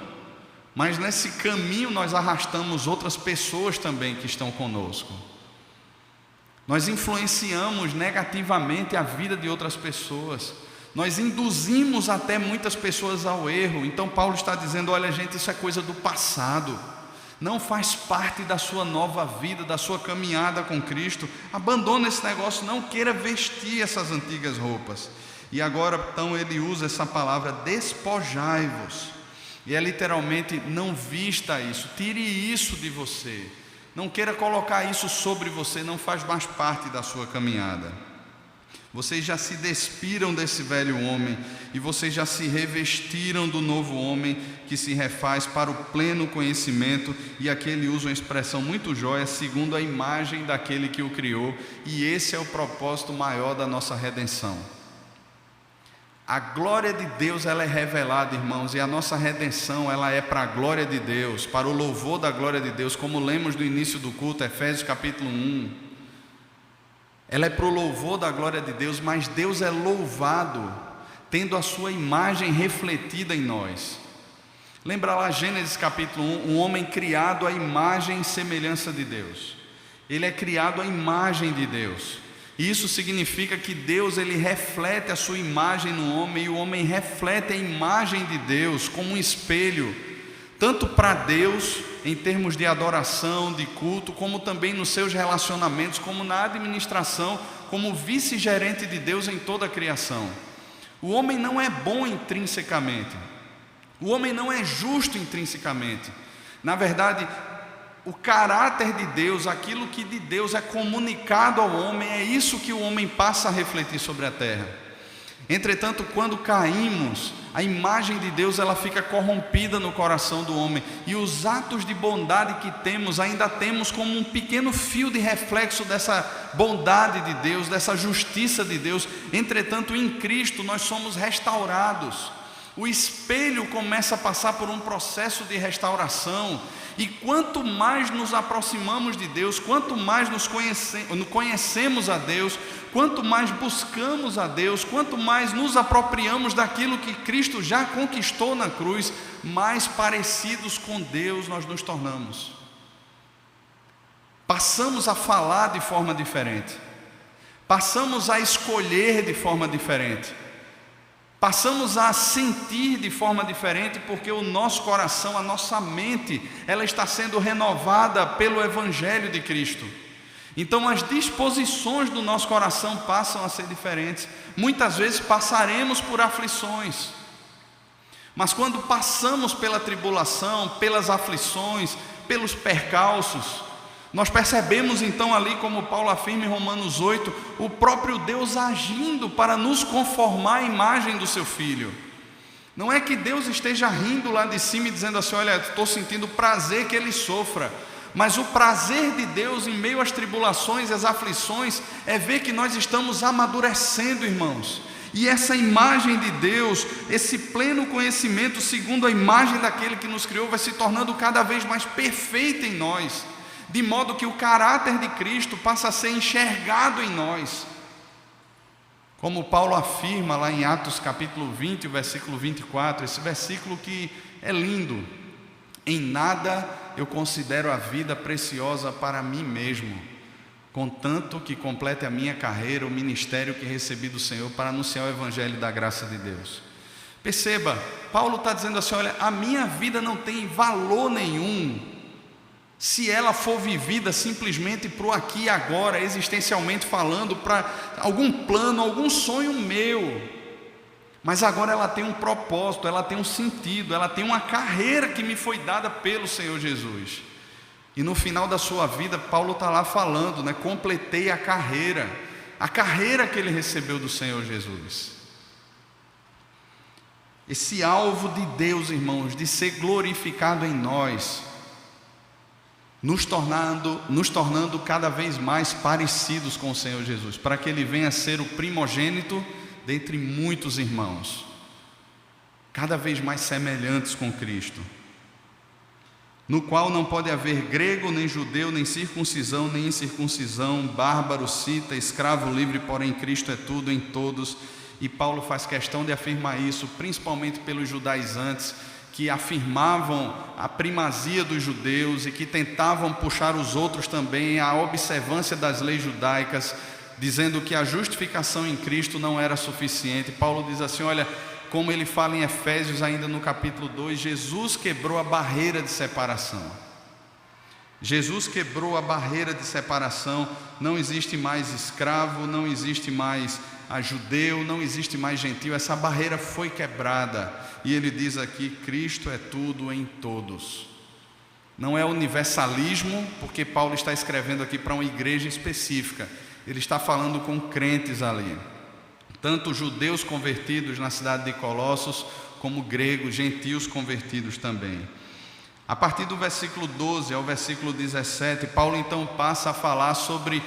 mas nesse caminho nós arrastamos outras pessoas também que estão conosco. Nós influenciamos negativamente a vida de outras pessoas, nós induzimos até muitas pessoas ao erro. Então Paulo está dizendo: olha gente, isso é coisa do passado, não faz parte da sua nova vida, da sua caminhada com Cristo. Abandona esse negócio, não queira vestir essas antigas roupas. E agora então ele usa essa palavra despojai-vos, e é literalmente não vista isso, tire isso de você, Não queira colocar isso sobre você, não faz mais parte da sua caminhada. Vocês já se despiram desse velho homem e vocês já se revestiram do novo homem que se refaz para o pleno conhecimento, e aqui ele usa uma expressão muito jóia, segundo a imagem daquele que o criou, e esse é o propósito maior da nossa redenção. A glória de Deus, ela é revelada, irmãos, e a nossa redenção, ela é para a glória de Deus, para o louvor da glória de Deus, como lemos no início do culto, Efésios capítulo 1. Ela é para o louvor da glória de Deus, mas Deus é louvado tendo a sua imagem refletida em nós. Lembra lá Gênesis capítulo 1, um homem criado à imagem e semelhança de Deus. Ele é criado à imagem de Deus. E isso significa que Deus, ele reflete a sua imagem no homem, e o homem reflete a imagem de Deus como um espelho, tanto para Deus, em termos de adoração, de culto, como também nos seus relacionamentos, como na administração, como vice-gerente de Deus em toda a criação. O homem não é bom intrinsecamente, o homem não é justo intrinsecamente. Na verdade, o caráter de Deus, aquilo que de Deus é comunicado ao homem, é isso que o homem passa a refletir sobre a terra. Entretanto, quando caímos, a imagem de Deus, ela fica corrompida no coração do homem, e os atos de bondade que temos, ainda temos como um pequeno fio de reflexo dessa bondade de Deus, dessa justiça de Deus. Entretanto, em Cristo nós somos restaurados. O espelho começa a passar por um processo de restauração, e quanto mais nos aproximamos de Deus, quanto mais nos conhecemos a Deus, quanto mais buscamos a Deus, quanto mais nos apropriamos daquilo que Cristo já conquistou na cruz, mais parecidos com Deus nós nos tornamos. Passamos a falar de forma diferente, passamos a escolher de forma diferente, passamos a sentir de forma diferente, porque o nosso coração, a nossa mente, ela está sendo renovada pelo Evangelho de Cristo. Então as disposições do nosso coração passam a ser diferentes. Muitas vezes passaremos por aflições, mas quando passamos pela tribulação, pelas aflições, pelos percalços, nós percebemos então ali, como Paulo afirma em Romanos 8, o próprio Deus agindo para nos conformar à imagem do seu Filho. Não é que Deus esteja rindo lá de cima e dizendo assim: olha, estou sentindo prazer que ele sofra. Mas o prazer de Deus em meio às tribulações e às aflições é ver que nós estamos amadurecendo, irmãos. E essa imagem de Deus, esse pleno conhecimento segundo a imagem daquele que nos criou, vai se tornando cada vez mais perfeito em nós, de modo que o caráter de Cristo passa a ser enxergado em nós. Como Paulo afirma lá em Atos capítulo 20, versículo 24, esse versículo que é lindo: em nada eu considero a vida preciosa para mim mesmo, contanto que complete a minha carreira, o ministério que recebi do Senhor para anunciar o Evangelho da graça de Deus. Perceba, Paulo está dizendo assim: olha, a minha vida não tem valor nenhum se ela for vivida simplesmente para o aqui e agora, existencialmente falando, para algum plano, algum sonho meu. Mas agora ela tem um propósito, ela tem um sentido, ela tem uma carreira que me foi dada pelo Senhor Jesus. E no final da sua vida, Paulo está lá falando, né? Completei a carreira que ele recebeu do Senhor Jesus. Esse alvo de Deus, irmãos, de ser glorificado em nós, nos tornando cada vez mais parecidos com o Senhor Jesus, para que Ele venha a ser o primogênito dentre muitos irmãos, cada vez mais semelhantes com Cristo, no qual não pode haver grego, nem judeu, nem circuncisão, nem incircuncisão, bárbaro, cita, escravo, livre, porém Cristo é tudo em todos. E Paulo faz questão de afirmar isso, principalmente pelos judaizantes, que afirmavam a primazia dos judeus e que tentavam puxar os outros também à observância das leis judaicas, dizendo que a justificação em Cristo não era suficiente. Paulo diz assim, olha, como ele fala em Efésios ainda no capítulo 2, Jesus quebrou a barreira de separação. Jesus quebrou a barreira de separação, não existe mais escravo, não existe mais judeu, não existe mais gentil, essa barreira foi quebrada. E ele diz aqui, Cristo é tudo em todos. Não é universalismo, porque Paulo está escrevendo aqui para uma igreja específica. Ele está falando com crentes ali, tanto judeus convertidos na cidade de Colossos, como gregos, gentios convertidos também. A partir do versículo 12 ao versículo 17, Paulo então passa a falar sobre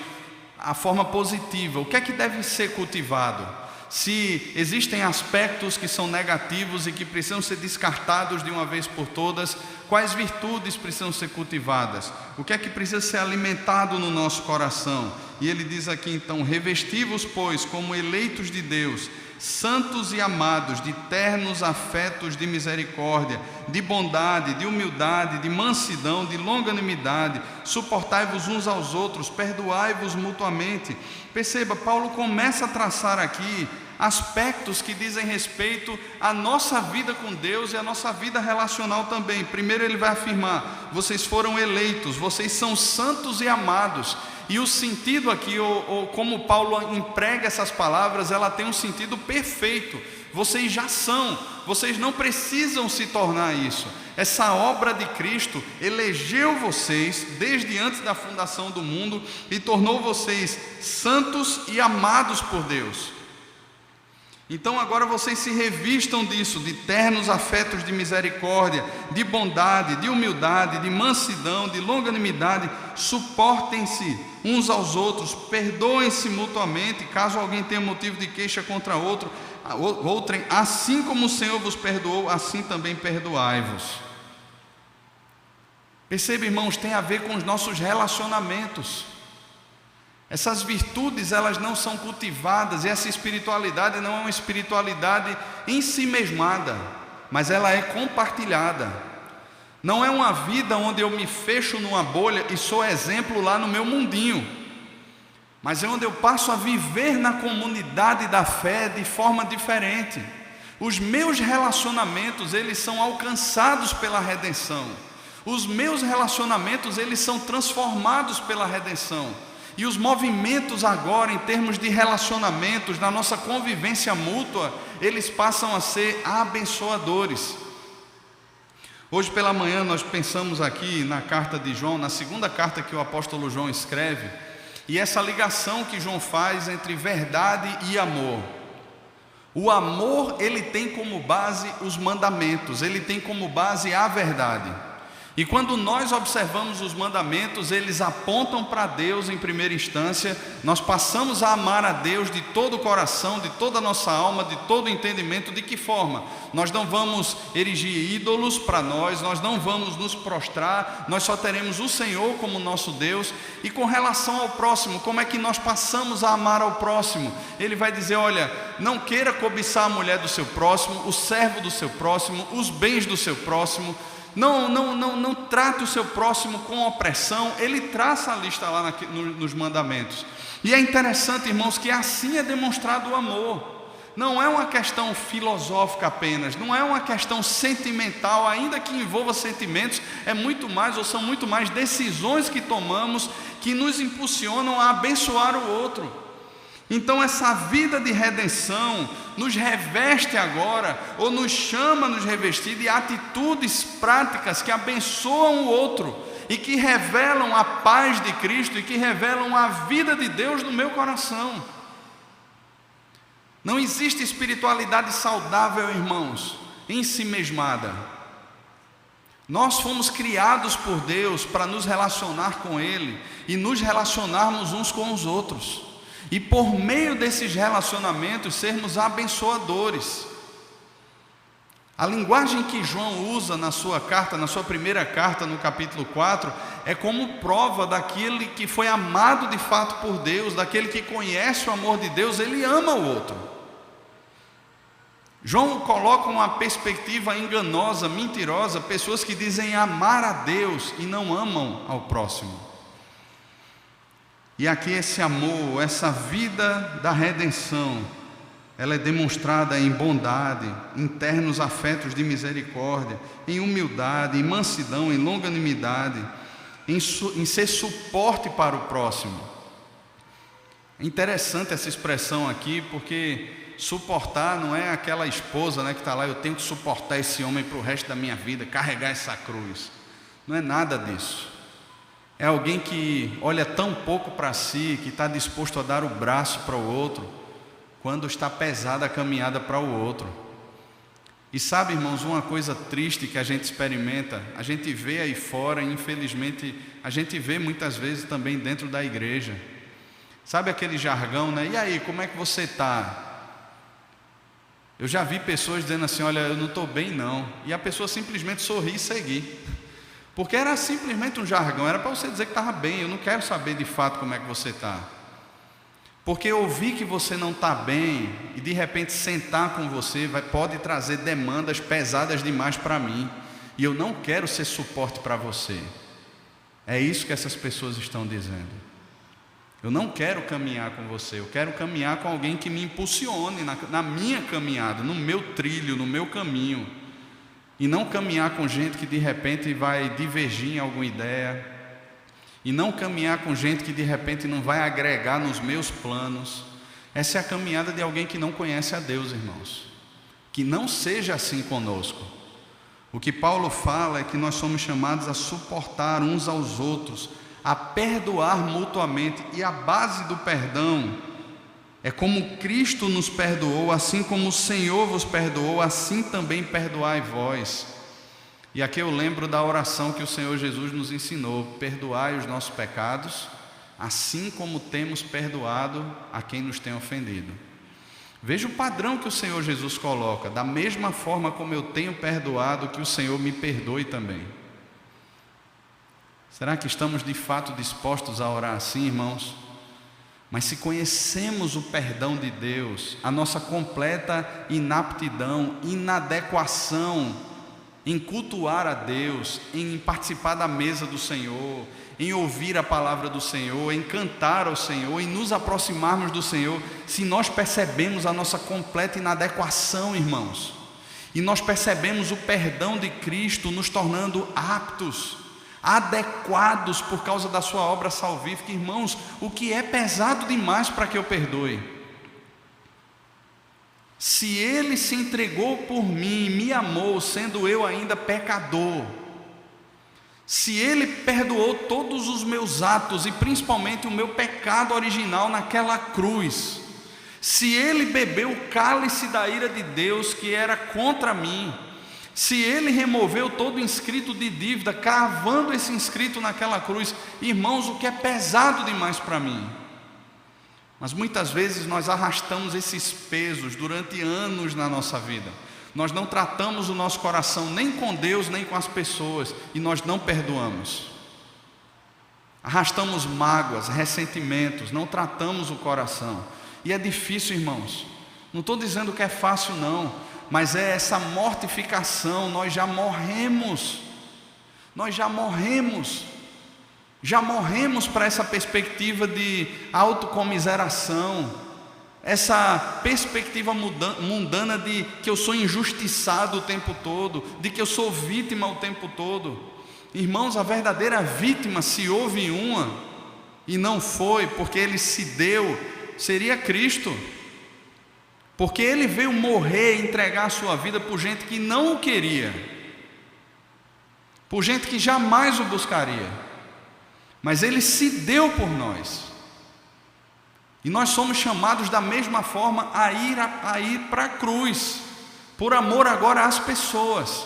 a forma positiva, o que é que deve ser cultivado. Se existem aspectos que são negativos e que precisam ser descartados de uma vez por todas, quais virtudes precisam ser cultivadas? O que é que precisa ser alimentado no nosso coração? E ele diz aqui então: revesti-vos, pois, como eleitos de Deus, santos e amados, de ternos afetos de misericórdia, de bondade, de humildade, de mansidão, de longanimidade, suportai-vos uns aos outros, perdoai-vos mutuamente. Perceba, Paulo começa a traçar aqui aspectos que dizem respeito à nossa vida com Deus e à nossa vida relacional também. Primeiro ele vai afirmar: vocês foram eleitos, vocês são santos e amados. E o sentido aqui, ou como Paulo emprega essas palavras, ela tem um sentido perfeito. Vocês já são, vocês não precisam se tornar isso. Essa obra de Cristo elegeu vocês desde antes da fundação do mundo e tornou vocês santos e amados por Deus. Então agora vocês se revistam disso, de ternos afetos de misericórdia, de bondade, de humildade, de mansidão, de longanimidade. Suportem-se uns aos outros, perdoem-se mutuamente, caso alguém tenha motivo de queixa contra outrem, assim como o Senhor vos perdoou, assim também perdoai-vos. Perceba, irmãos, tem a ver com os nossos relacionamentos. Essas virtudes, elas não são cultivadas, e essa espiritualidade não é uma espiritualidade em si mesmada, mas ela é compartilhada. Não é uma vida onde eu me fecho numa bolha e sou exemplo lá no meu mundinho, mas é onde eu passo a viver na comunidade da fé de forma diferente. Os meus relacionamentos, eles são alcançados pela redenção. Os meus relacionamentos, eles são transformados pela redenção. E os movimentos agora, em termos de relacionamentos, na nossa convivência mútua, eles passam a ser abençoadores. Hoje pela manhã nós pensamos aqui na carta de João, na segunda carta que o apóstolo João escreve, e essa ligação que João faz entre verdade e amor. O amor, ele tem como base os mandamentos, ele tem como base a verdade. E quando nós observamos os mandamentos, eles apontam para Deus em primeira instância. Nós passamos a amar a Deus de todo o coração, de toda a nossa alma, de todo o entendimento. De que forma? Nós não vamos erigir ídolos para nós não vamos nos prostrar, nós só teremos o Senhor como nosso Deus. E com relação ao próximo, como é que nós passamos a amar ao próximo? Ele vai dizer: olha, não queira cobiçar a mulher do seu próximo, o servo do seu próximo, os bens do seu próximo. Não trate o seu próximo com opressão. Ele traça a lista lá nos mandamentos. E é interessante, irmãos, que assim é demonstrado o amor. Não é uma questão filosófica apenas, não é uma questão sentimental, ainda que envolva sentimentos, é muito mais, ou são muito mais decisões que tomamos que nos impulsionam a abençoar o outro. Então essa vida de redenção nos reveste agora, ou nos chama a nos revestir de atitudes práticas que abençoam o outro e que revelam a paz de Cristo e que revelam a vida de Deus no meu coração. Não existe espiritualidade saudável, irmãos, em si mesmada. Nós fomos criados por Deus para nos relacionar com Ele e nos relacionarmos uns com os outros. E por meio desses relacionamentos sermos abençoadores. A linguagem que João usa na sua carta, na sua primeira carta, no capítulo 4, é como prova daquele que foi amado de fato por Deus, daquele que conhece o amor de Deus, ele ama o outro. João coloca uma perspectiva enganosa, mentirosa, pessoas que dizem amar a Deus e não amam ao próximo. E aqui esse amor, essa vida da redenção, ela é demonstrada em bondade, em ternos afetos de misericórdia, em humildade, em mansidão, em longanimidade, em ser suporte para o próximo. É interessante essa expressão aqui, porque suportar não é aquela esposa, que está lá: eu tenho que suportar esse homem para o resto da minha vida, carregar essa cruz. Não é nada disso. É alguém que olha tão pouco para si, que está disposto a dar o braço para o outro, quando está pesada a caminhada para o outro. E sabe, irmãos, uma coisa triste que a gente experimenta, a gente vê aí fora, e infelizmente a gente vê muitas vezes também dentro da igreja. Sabe aquele jargão, né? E aí, como é que você está? Eu já vi pessoas dizendo assim, olha, eu não estou bem não. E a pessoa simplesmente sorri e seguir. Porque era simplesmente um jargão, era para você dizer que estava bem. Eu não quero saber de fato como é que você está. Porque ouvir que você não está bem e de repente sentar com você pode trazer demandas pesadas demais para mim. E eu não quero ser suporte para você. É isso que essas pessoas estão dizendo. Eu não quero caminhar com você, eu quero caminhar com alguém que me impulsione na minha caminhada, no meu trilho, no meu caminho. E não caminhar com gente que de repente vai divergir em alguma ideia. E não caminhar com gente que de repente não vai agregar nos meus planos. Essa é a caminhada de alguém que não conhece a Deus, irmãos. Que não seja assim conosco. O que Paulo fala é que nós somos chamados a suportar uns aos outros, a perdoar mutuamente. E a base do perdão é como Cristo nos perdoou, assim como o Senhor vos perdoou, assim também perdoai vós. E aqui eu lembro da oração que o Senhor Jesus nos ensinou: perdoai os nossos pecados, assim como temos perdoado a quem nos tem ofendido. Veja o padrão que o Senhor Jesus coloca: da mesma forma como eu tenho perdoado, que o Senhor me perdoe também. Será que estamos de fato dispostos a orar assim, irmãos? Mas se conhecemos o perdão de Deus, a nossa completa inaptidão, inadequação em cultuar a Deus, em participar da mesa do Senhor, em ouvir a palavra do Senhor, em cantar ao Senhor, em nos aproximarmos do Senhor, se nós percebemos a nossa completa inadequação, irmãos, e nós percebemos o perdão de Cristo nos tornando aptos, adequados por causa da sua obra salvífica, irmãos, o que é pesado demais para que eu perdoe? Se Ele se entregou por mim e me amou, sendo eu ainda pecador, se Ele perdoou todos os meus atos e principalmente o meu pecado original naquela cruz, se Ele bebeu o cálice da ira de Deus que era contra mim, se Ele removeu todo o inscrito de dívida, cravando esse inscrito naquela cruz, irmãos, o que é pesado demais para mim. Mas muitas vezes nós arrastamos esses pesos durante anos na nossa vida. Nós não tratamos o nosso coração nem com Deus, nem com as pessoas, e nós não perdoamos. Arrastamos mágoas, ressentimentos, não tratamos o coração. E é difícil, irmãos. Não estou dizendo que é fácil não, mas é essa mortificação. Nós já morremos. Já morremos para essa perspectiva de autocomiseração, essa perspectiva mundana de que eu sou injustiçado o tempo todo, de que eu sou vítima o tempo todo. Irmãos, a verdadeira vítima, se houve uma, e não foi, porque Ele se deu, seria Cristo. Porque Ele veio morrer e entregar a sua vida por gente que não o queria, por gente que jamais o buscaria. Mas Ele se deu por nós. E nós somos chamados da mesma forma a ir para a cruz, por amor agora às pessoas.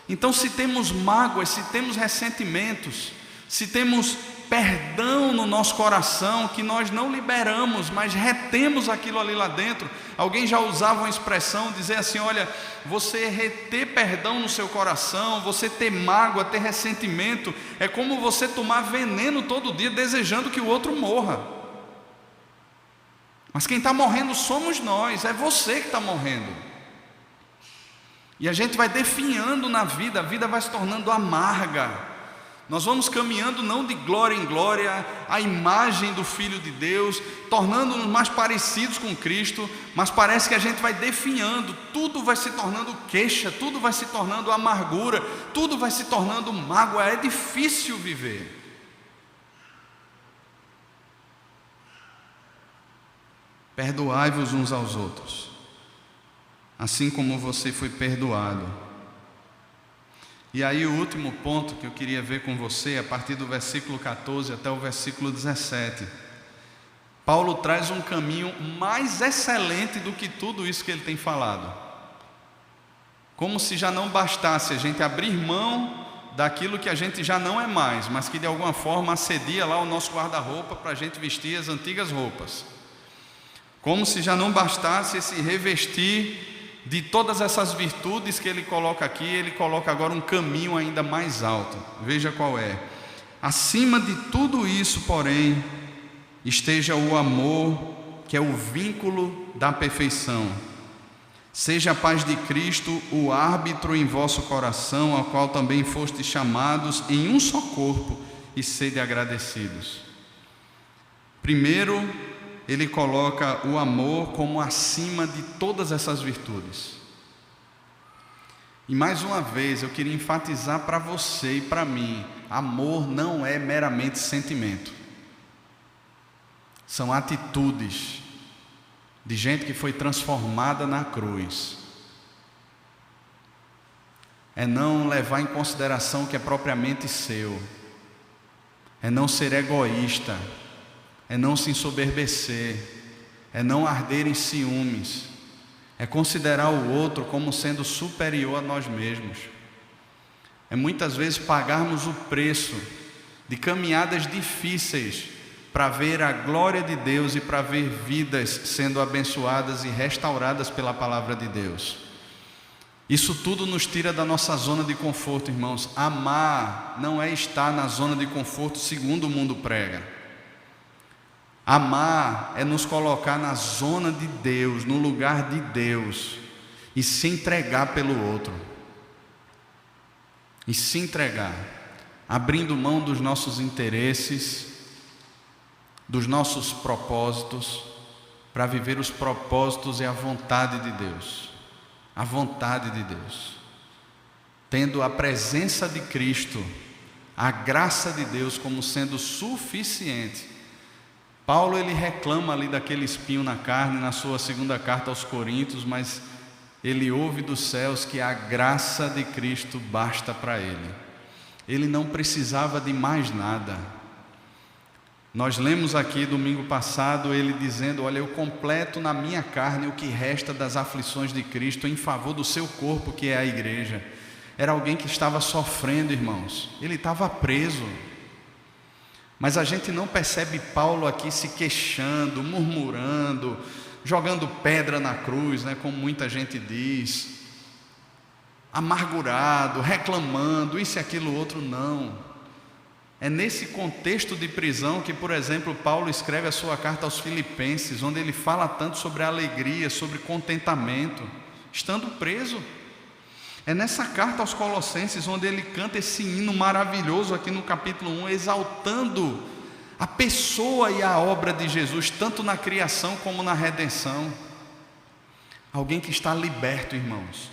Então, se temos mágoas, se temos ressentimentos, se temos perdão no nosso coração, que nós não liberamos, mas retemos aquilo ali lá dentro. Alguém já usava uma expressão, dizer assim, olha, você reter perdão no seu coração, você ter mágoa, ter ressentimento, é como você tomar veneno todo dia, desejando que o outro morra. Mas quem está morrendo somos nós, é você que está morrendo. E a gente vai definhando na vida, a vida vai se tornando amarga. Nós vamos caminhando não de glória em glória, a imagem do Filho de Deus, tornando-nos mais parecidos com Cristo, mas parece que a gente vai definhando, tudo vai se tornando queixa, tudo vai se tornando amargura, tudo vai se tornando mágoa, é difícil viver. Perdoai-vos uns aos outros, assim como você foi perdoado. E aí o último ponto que eu queria ver com você, a partir do versículo 14 até o versículo 17. Paulo traz um caminho mais excelente do que tudo isso que ele tem falado. Como se já não bastasse a gente abrir mão daquilo que a gente já não é mais, mas que de alguma forma assedia lá o nosso guarda-roupa para a gente vestir as antigas roupas. Como se já não bastasse esse revestir de todas essas virtudes que ele coloca aqui, ele coloca agora um caminho ainda mais alto. Veja qual é. Acima de tudo isso, porém, esteja o amor, que é o vínculo da perfeição. Seja a paz de Cristo o árbitro em vosso coração, ao qual também fostes chamados em um só corpo, e sede agradecidos. Primeiro, ele coloca o amor como acima de todas essas virtudes. E mais uma vez eu queria enfatizar para você e para mim: amor não é meramente sentimento, são atitudes de gente que foi transformada na cruz. É não levar em consideração o que é propriamente seu, é não ser egoísta, é não se ensoberbecer, é não arder em ciúmes, é considerar o outro como sendo superior a nós mesmos. É muitas vezes pagarmos o preço de caminhadas difíceis para ver a glória de Deus e para ver vidas sendo abençoadas e restauradas pela palavra de Deus. Isso tudo nos tira da nossa zona de conforto, irmãos. Amar não é estar na zona de conforto segundo o mundo prega. Amar é nos colocar na zona de Deus, no lugar de Deus, e se entregar pelo outro. E se entregar, abrindo mão dos nossos interesses, dos nossos propósitos, para viver os propósitos e a vontade de Deus. A vontade de Deus. Tendo a presença de Cristo, a graça de Deus como sendo suficiente. Paulo, ele reclama ali daquele espinho na carne na sua segunda carta aos Coríntios, mas ele ouve dos céus que a graça de Cristo basta para ele. Ele não precisava de mais nada. Nós lemos aqui domingo passado ele dizendo: olha, eu completo na minha carne o que resta das aflições de Cristo em favor do seu corpo, que é a igreja. Era alguém que estava sofrendo, irmãos. Ele estava preso. Mas a gente não percebe Paulo aqui se queixando, murmurando, jogando pedra na cruz, né, como muita gente diz, amargurado, reclamando, isso e aquilo outro, não. É nesse contexto de prisão que, por exemplo, Paulo escreve a sua carta aos Filipenses, onde ele fala tanto sobre alegria, sobre contentamento, estando preso. É nessa carta aos Colossenses onde ele canta esse hino maravilhoso aqui no capítulo 1, exaltando a pessoa e a obra de Jesus, tanto na criação como na redenção. Alguém que está liberto, irmãos.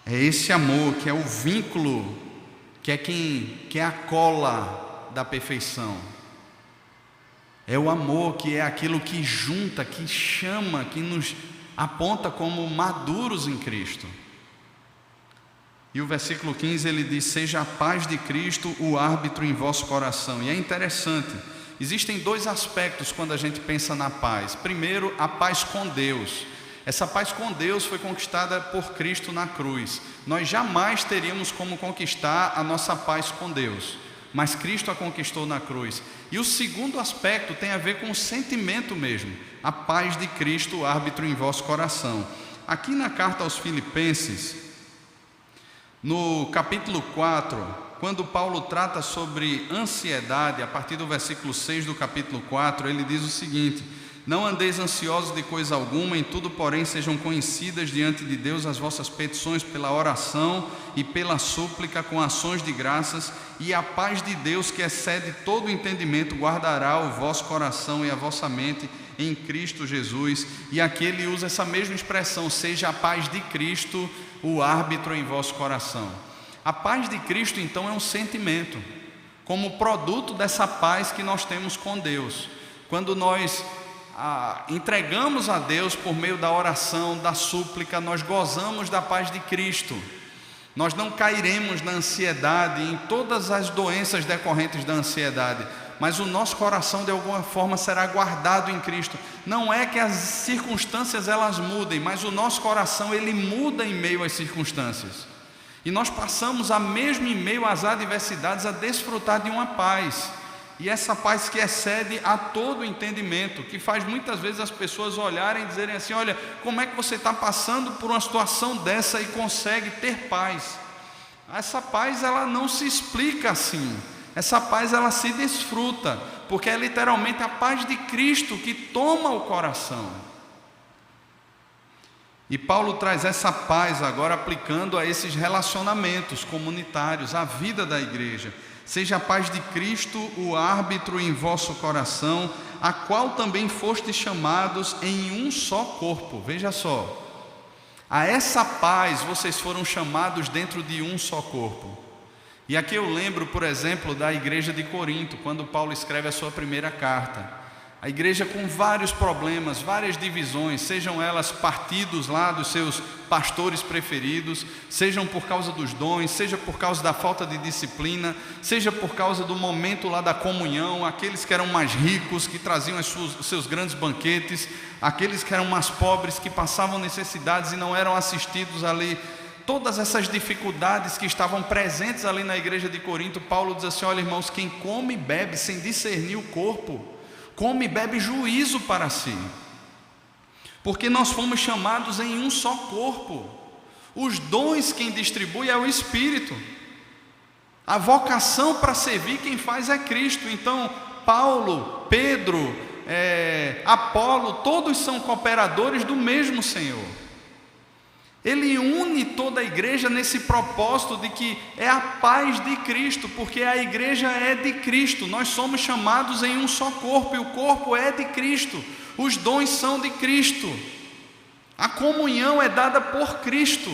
É esse amor que é o vínculo, que é a cola da perfeição. É o amor que é aquilo que junta, que chama, que nos aponta como maduros em Cristo. E o versículo 15 ele diz: seja a paz de Cristo o árbitro em vosso coração. E é interessante, existem dois aspectos quando a gente pensa na paz. Primeiro, a paz com Deus. Essa paz com Deus foi conquistada por Cristo na cruz. Nós jamais teríamos como conquistar a nossa paz com Deus, mas Cristo a conquistou na cruz. E o segundo aspecto tem a ver com o sentimento mesmo, a paz de Cristo, o árbitro em vosso coração. Aqui na carta aos Filipenses, no capítulo 4, quando Paulo trata sobre ansiedade, a partir do versículo 6 do capítulo 4, ele diz o seguinte: não andeis ansiosos de coisa alguma, em tudo, porém, sejam conhecidas diante de Deus as vossas petições pela oração e pela súplica com ações de graças, e a paz de Deus, que excede todo o entendimento, guardará o vosso coração e a vossa mente em Cristo Jesus. E aqui ele usa essa mesma expressão: seja a paz de Cristo o árbitro em vosso coração. A paz de Cristo, então, é um sentimento, como produto dessa paz que nós temos com Deus. Quando nós entregamos a Deus por meio da oração, da súplica, nós gozamos da paz de Cristo. Nós não cairemos na ansiedade, em todas as doenças decorrentes da ansiedade, mas o nosso coração de alguma forma será guardado em Cristo. Não é que as circunstâncias elas mudem, mas o nosso coração ele muda em meio às circunstâncias. E nós passamos a mesmo em meio às adversidades a desfrutar de uma paz. E essa paz que excede a todo entendimento, que faz muitas vezes as pessoas olharem e dizerem assim: olha, como é que você está passando por uma situação dessa e consegue ter paz? Essa paz ela não se explica assim. Essa paz ela se desfruta, porque é literalmente a paz de Cristo que toma o coração. E Paulo traz essa paz agora aplicando a esses relacionamentos comunitários, à vida da igreja. Seja a paz de Cristo o árbitro em vosso coração, a qual também fostes chamados em um só corpo. Veja só, a essa paz vocês foram chamados dentro de um só corpo. E aqui eu lembro, por exemplo, da igreja de Corinto, quando Paulo escreve a sua primeira carta. A igreja com vários problemas, várias divisões, sejam elas partidos lá dos seus pastores preferidos, sejam por causa dos dons, seja por causa da falta de disciplina, seja por causa do momento lá da comunhão, aqueles que eram mais ricos, que traziam os seus grandes banquetes, aqueles que eram mais pobres, que passavam necessidades e não eram assistidos ali. Todas essas dificuldades que estavam presentes ali na igreja de Corinto, Paulo diz assim: olha, irmãos, quem come e bebe sem discernir o corpo, come e bebe juízo para si, porque nós fomos chamados em um só corpo. Os dons quem distribui é o Espírito, a vocação para servir quem faz é Cristo. Então Paulo, Pedro, Apolo, todos são cooperadores do mesmo Senhor. Ele une toda a igreja nesse propósito de que é a paz de Cristo, porque a igreja é de Cristo. Nós somos chamados em um só corpo, e o corpo é de Cristo. Os dons são de Cristo. A comunhão é dada por Cristo.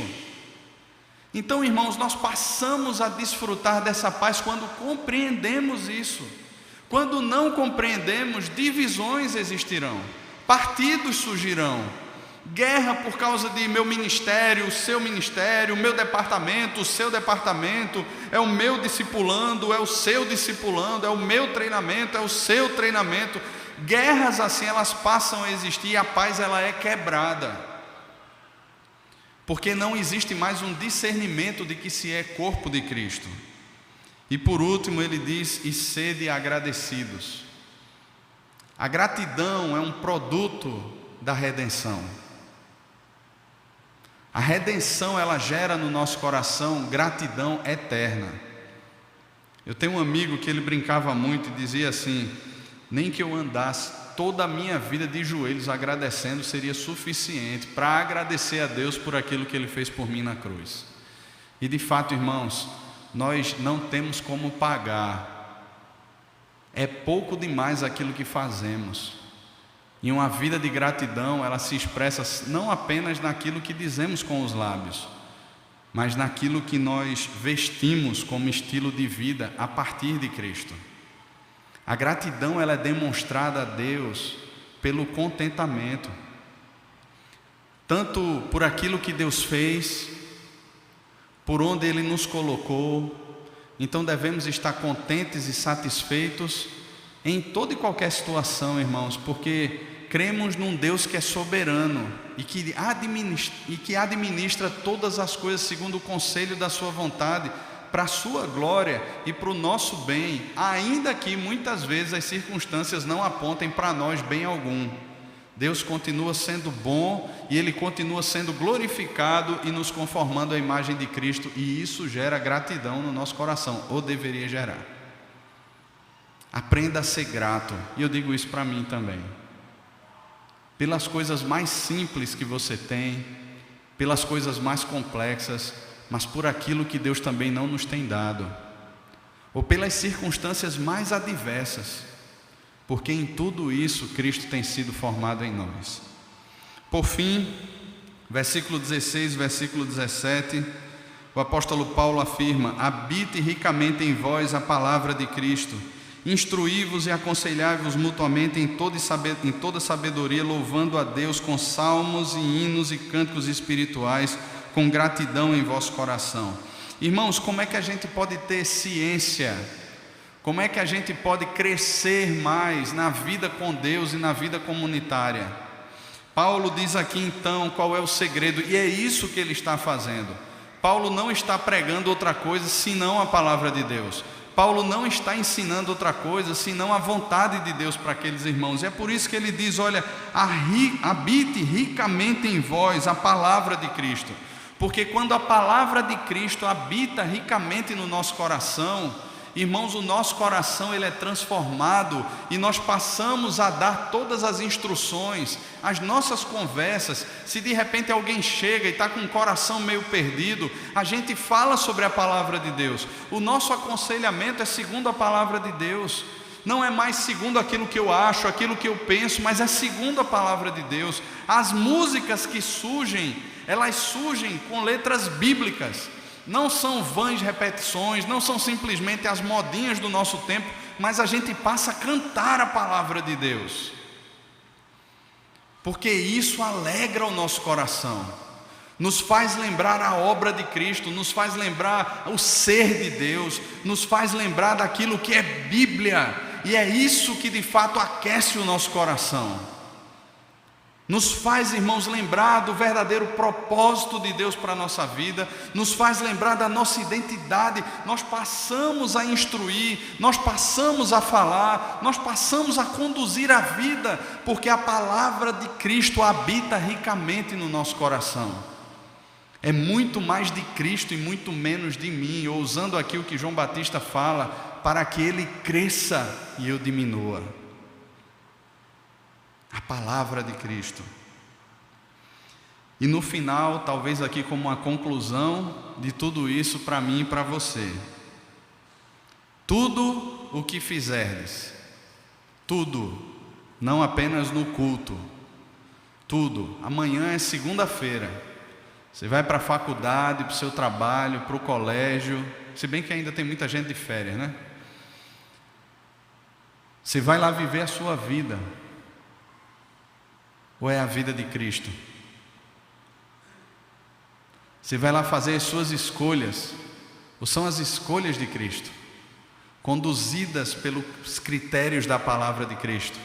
Então, irmãos, nós passamos a desfrutar dessa paz quando compreendemos isso. Quando não compreendemos, divisões existirão, partidos surgirão, guerra por causa de meu ministério, o seu ministério, o meu departamento, o seu departamento, é o meu discipulando, é o seu discipulando, é o meu treinamento, é o seu treinamento. Guerras assim, elas passam a existir e a paz ela é quebrada, porque não existe mais um discernimento de que se é corpo de Cristo. E por último ele diz: e sede agradecidos. A gratidão é um produto da redenção. A redenção ela gera no nosso coração gratidão eterna. Eu tenho um amigo que ele brincava muito e dizia assim: nem que eu andasse toda a minha vida de joelhos agradecendo seria suficiente para agradecer a Deus por aquilo que Ele fez por mim na cruz. E de fato, irmãos, nós não temos como pagar. É pouco demais aquilo que fazemos. E uma vida de gratidão, ela se expressa não apenas naquilo que dizemos com os lábios, mas naquilo que nós vestimos como estilo de vida a partir de Cristo. A gratidão ela é demonstrada a Deus pelo contentamento, tanto por aquilo que Deus fez, por onde Ele nos colocou. Então devemos estar contentes e satisfeitos em toda e qualquer situação, irmãos, porque cremos num Deus que é soberano e que administra todas as coisas segundo o conselho da sua vontade, para a sua glória e para o nosso bem, ainda que muitas vezes as circunstâncias não apontem para nós bem algum. Deus continua sendo bom e Ele continua sendo glorificado e nos conformando à imagem de Cristo, e isso gera gratidão no nosso coração, ou deveria gerar. Aprenda a ser grato, e eu digo isso para mim também, pelas coisas mais simples que você tem, pelas coisas mais complexas, mas por aquilo que Deus também não nos tem dado, ou pelas circunstâncias mais adversas, porque em tudo isso Cristo tem sido formado em nós. Por fim, versículo 16, versículo 17, o apóstolo Paulo afirma: habite ricamente em vós a palavra de Cristo, Instruí-vos e aconselhai-vos mutuamente em toda sabedoria, louvando a Deus com salmos e hinos e cânticos espirituais, com gratidão em vosso coração. Irmãos, como é que a gente pode ter ciência? Como é que a gente pode crescer mais na vida com Deus e na vida comunitária? Paulo diz aqui então qual é o segredo, e é isso que ele está fazendo. Paulo não está pregando outra coisa senão a palavra de Deus. Paulo não está ensinando outra coisa senão a vontade de Deus para aqueles irmãos. E é por isso que ele diz, olha, habite ricamente em vós a palavra de Cristo. Porque quando a palavra de Cristo habita ricamente no nosso coração, irmãos, o nosso coração ele é transformado e nós passamos a dar todas as instruções, as nossas conversas. Se de repente alguém chega e está com o coração meio perdido, a gente fala sobre a palavra de Deus. O nosso aconselhamento é segundo a palavra de Deus. Não é mais segundo aquilo que eu acho, aquilo que eu penso, mas é segundo a palavra de Deus. As músicas que surgem, elas surgem com letras bíblicas. Não são vãs repetições, não são simplesmente as modinhas do nosso tempo, mas a gente passa a cantar a palavra de Deus, porque isso alegra o nosso coração, nos faz lembrar a obra de Cristo, nos faz lembrar o ser de Deus, nos faz lembrar daquilo que é Bíblia, e é isso que de fato aquece o nosso coração. Nos faz, irmãos, lembrar do verdadeiro propósito de Deus para a nossa vida, nos faz lembrar da nossa identidade. Nós passamos a instruir, nós passamos a falar, nós passamos a conduzir a vida, porque a palavra de Cristo habita ricamente no nosso coração. É muito mais de Cristo e muito menos de mim, ou usando aqui o que João Batista fala, para que ele cresça e eu diminua. A palavra de Cristo. E no final, talvez aqui como uma conclusão de tudo isso para mim e para você: tudo o que fizerdes, tudo, não apenas no culto, tudo. Amanhã é segunda-feira, você vai para a faculdade, para o seu trabalho, para o colégio, se bem que ainda tem muita gente de férias, né? Você vai lá viver a sua vida. Ou é a vida de Cristo? Você vai lá fazer as suas escolhas, ou são as escolhas de Cristo, conduzidas pelos critérios da palavra de Cristo?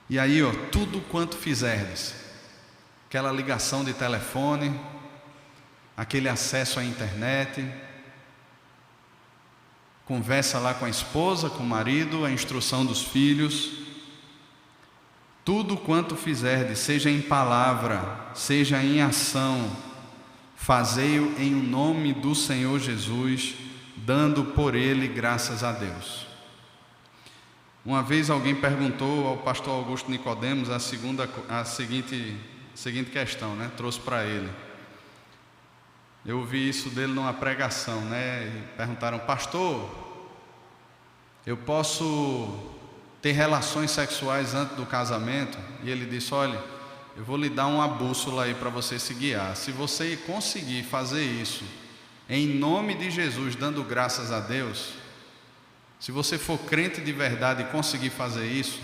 E aí, tudo quanto fizerdes, aquela ligação de telefone, aquele acesso à internet, conversa lá com a esposa, com o marido, a instrução dos filhos, tudo quanto fizerdes, seja em palavra, seja em ação, fazei-o em nome do Senhor Jesus, dando por ele graças a Deus. Uma vez alguém perguntou ao pastor Augusto Nicodemos a seguinte questão, né? Trouxe para ele. Eu ouvi isso dele numa pregação, né? E perguntaram: pastor, eu posso ter relações sexuais antes do casamento? E ele disse: olha, eu vou lhe dar uma bússola aí para você se guiar. Se você conseguir fazer isso em nome de Jesus, dando graças a Deus, se você for crente de verdade e conseguir fazer isso,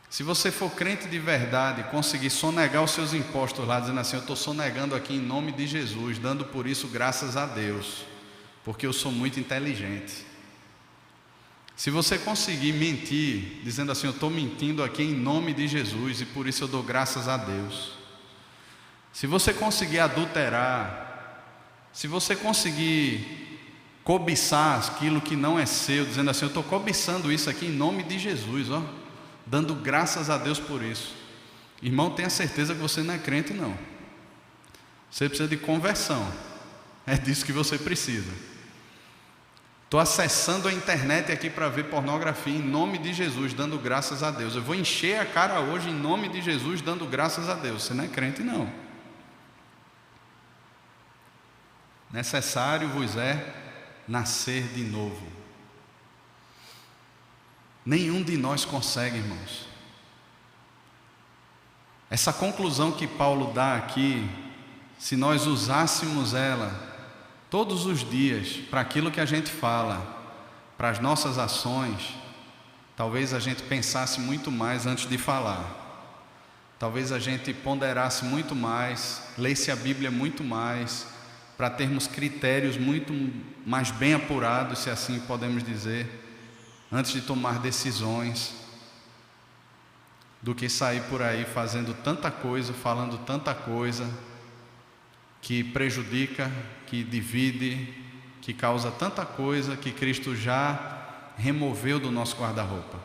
se você for crente de verdade e conseguir sonegar os seus impostos lá, dizendo assim: eu estou sonegando aqui em nome de Jesus, dando por isso graças a Deus, porque eu sou muito inteligente. Se você conseguir mentir, dizendo assim: eu estou mentindo aqui em nome de Jesus e por isso eu dou graças a Deus. Se você conseguir adulterar, se você conseguir cobiçar aquilo que não é seu, dizendo assim: eu estou cobiçando isso aqui em nome de Jesus, dando graças a Deus por isso. Irmão, tenha certeza que você não é crente, não. Você precisa de conversão. É disso que você precisa. Estou acessando a internet aqui para ver pornografia em nome de Jesus, dando graças a Deus. Eu vou encher a cara hoje em nome de Jesus, dando graças a Deus. Você não é crente, não. Necessário vos é nascer de novo. Nenhum de nós consegue, irmãos. Essa conclusão que Paulo dá aqui, se nós usássemos ela todos os dias para aquilo que a gente fala, para as nossas ações, talvez a gente pensasse muito mais antes de falar. Talvez a gente ponderasse muito mais, lesse a Bíblia muito mais, para termos critérios muito mais bem apurados, se assim podemos dizer, antes de tomar decisões, do que sair por aí fazendo tanta coisa, falando tanta coisa, que prejudica, que divide, que causa tanta coisa que Cristo já removeu do nosso guarda-roupa.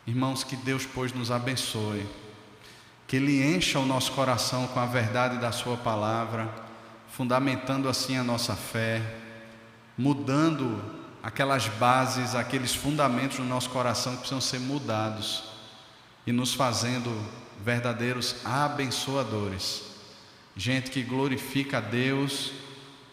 Irmãos, que Deus, pois, nos abençoe, que Ele encha o nosso coração com a verdade da Sua palavra, fundamentando assim a nossa fé, mudando aquelas bases, aqueles fundamentos no nosso coração que precisam ser mudados e nos fazendo verdadeiros abençoadores, gente que glorifica a Deus,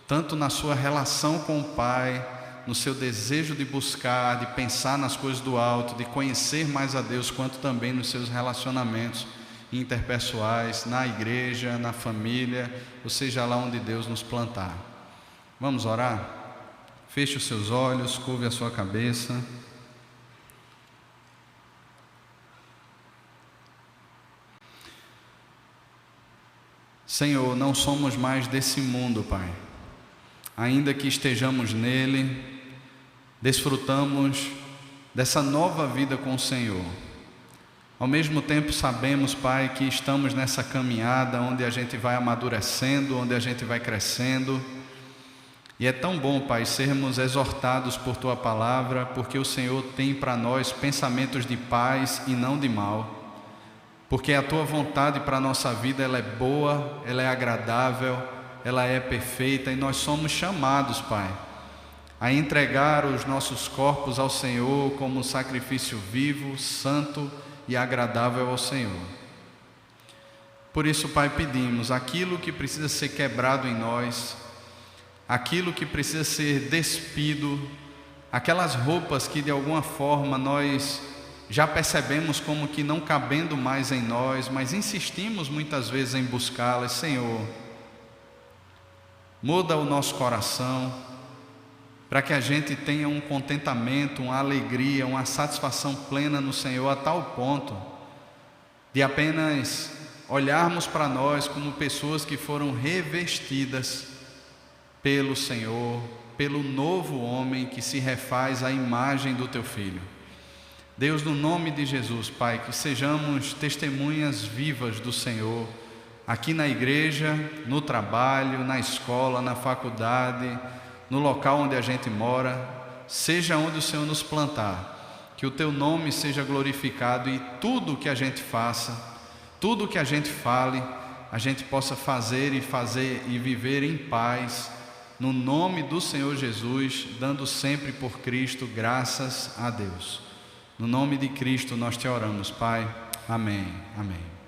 tanto na sua relação com o Pai, no seu desejo de buscar, de pensar nas coisas do alto, de conhecer mais a Deus, quanto também nos seus relacionamentos interpessoais, na igreja, na família, ou seja lá onde Deus nos plantar. Vamos orar? Feche os seus olhos, curve a sua cabeça. Senhor, não somos mais desse mundo, Pai. Ainda que estejamos nele, desfrutamos dessa nova vida com o Senhor. Ao mesmo tempo sabemos, Pai, que estamos nessa caminhada onde a gente vai amadurecendo, onde a gente vai crescendo. E é tão bom, Pai, sermos exortados por Tua palavra, porque o Senhor tem para nós pensamentos de paz e não de mal. Porque a Tua vontade para a nossa vida, ela é boa, ela é agradável, ela é perfeita, e nós somos chamados, Pai, a entregar os nossos corpos ao Senhor como um sacrifício vivo, santo e agradável ao Senhor. Por isso, Pai, pedimos aquilo que precisa ser quebrado em nós, aquilo que precisa ser despido, aquelas roupas que de alguma forma nós já percebemos como que não cabendo mais em nós, mas insistimos muitas vezes em buscá-las. Senhor, muda o nosso coração, para que a gente tenha um contentamento, uma alegria, uma satisfação plena no Senhor, a tal ponto de apenas olharmos para nós como pessoas que foram revestidas pelo Senhor, pelo novo homem que se refaz à imagem do Teu Filho. Deus, no nome de Jesus, Pai, que sejamos testemunhas vivas do Senhor, aqui na igreja, no trabalho, na escola, na faculdade, no local onde a gente mora, seja onde o Senhor nos plantar, que o Teu nome seja glorificado e tudo que a gente faça, tudo que a gente fale, a gente possa fazer e viver em paz, no nome do Senhor Jesus, dando sempre por Cristo graças a Deus. No nome de Cristo nós Te oramos, Pai. Amém. Amém.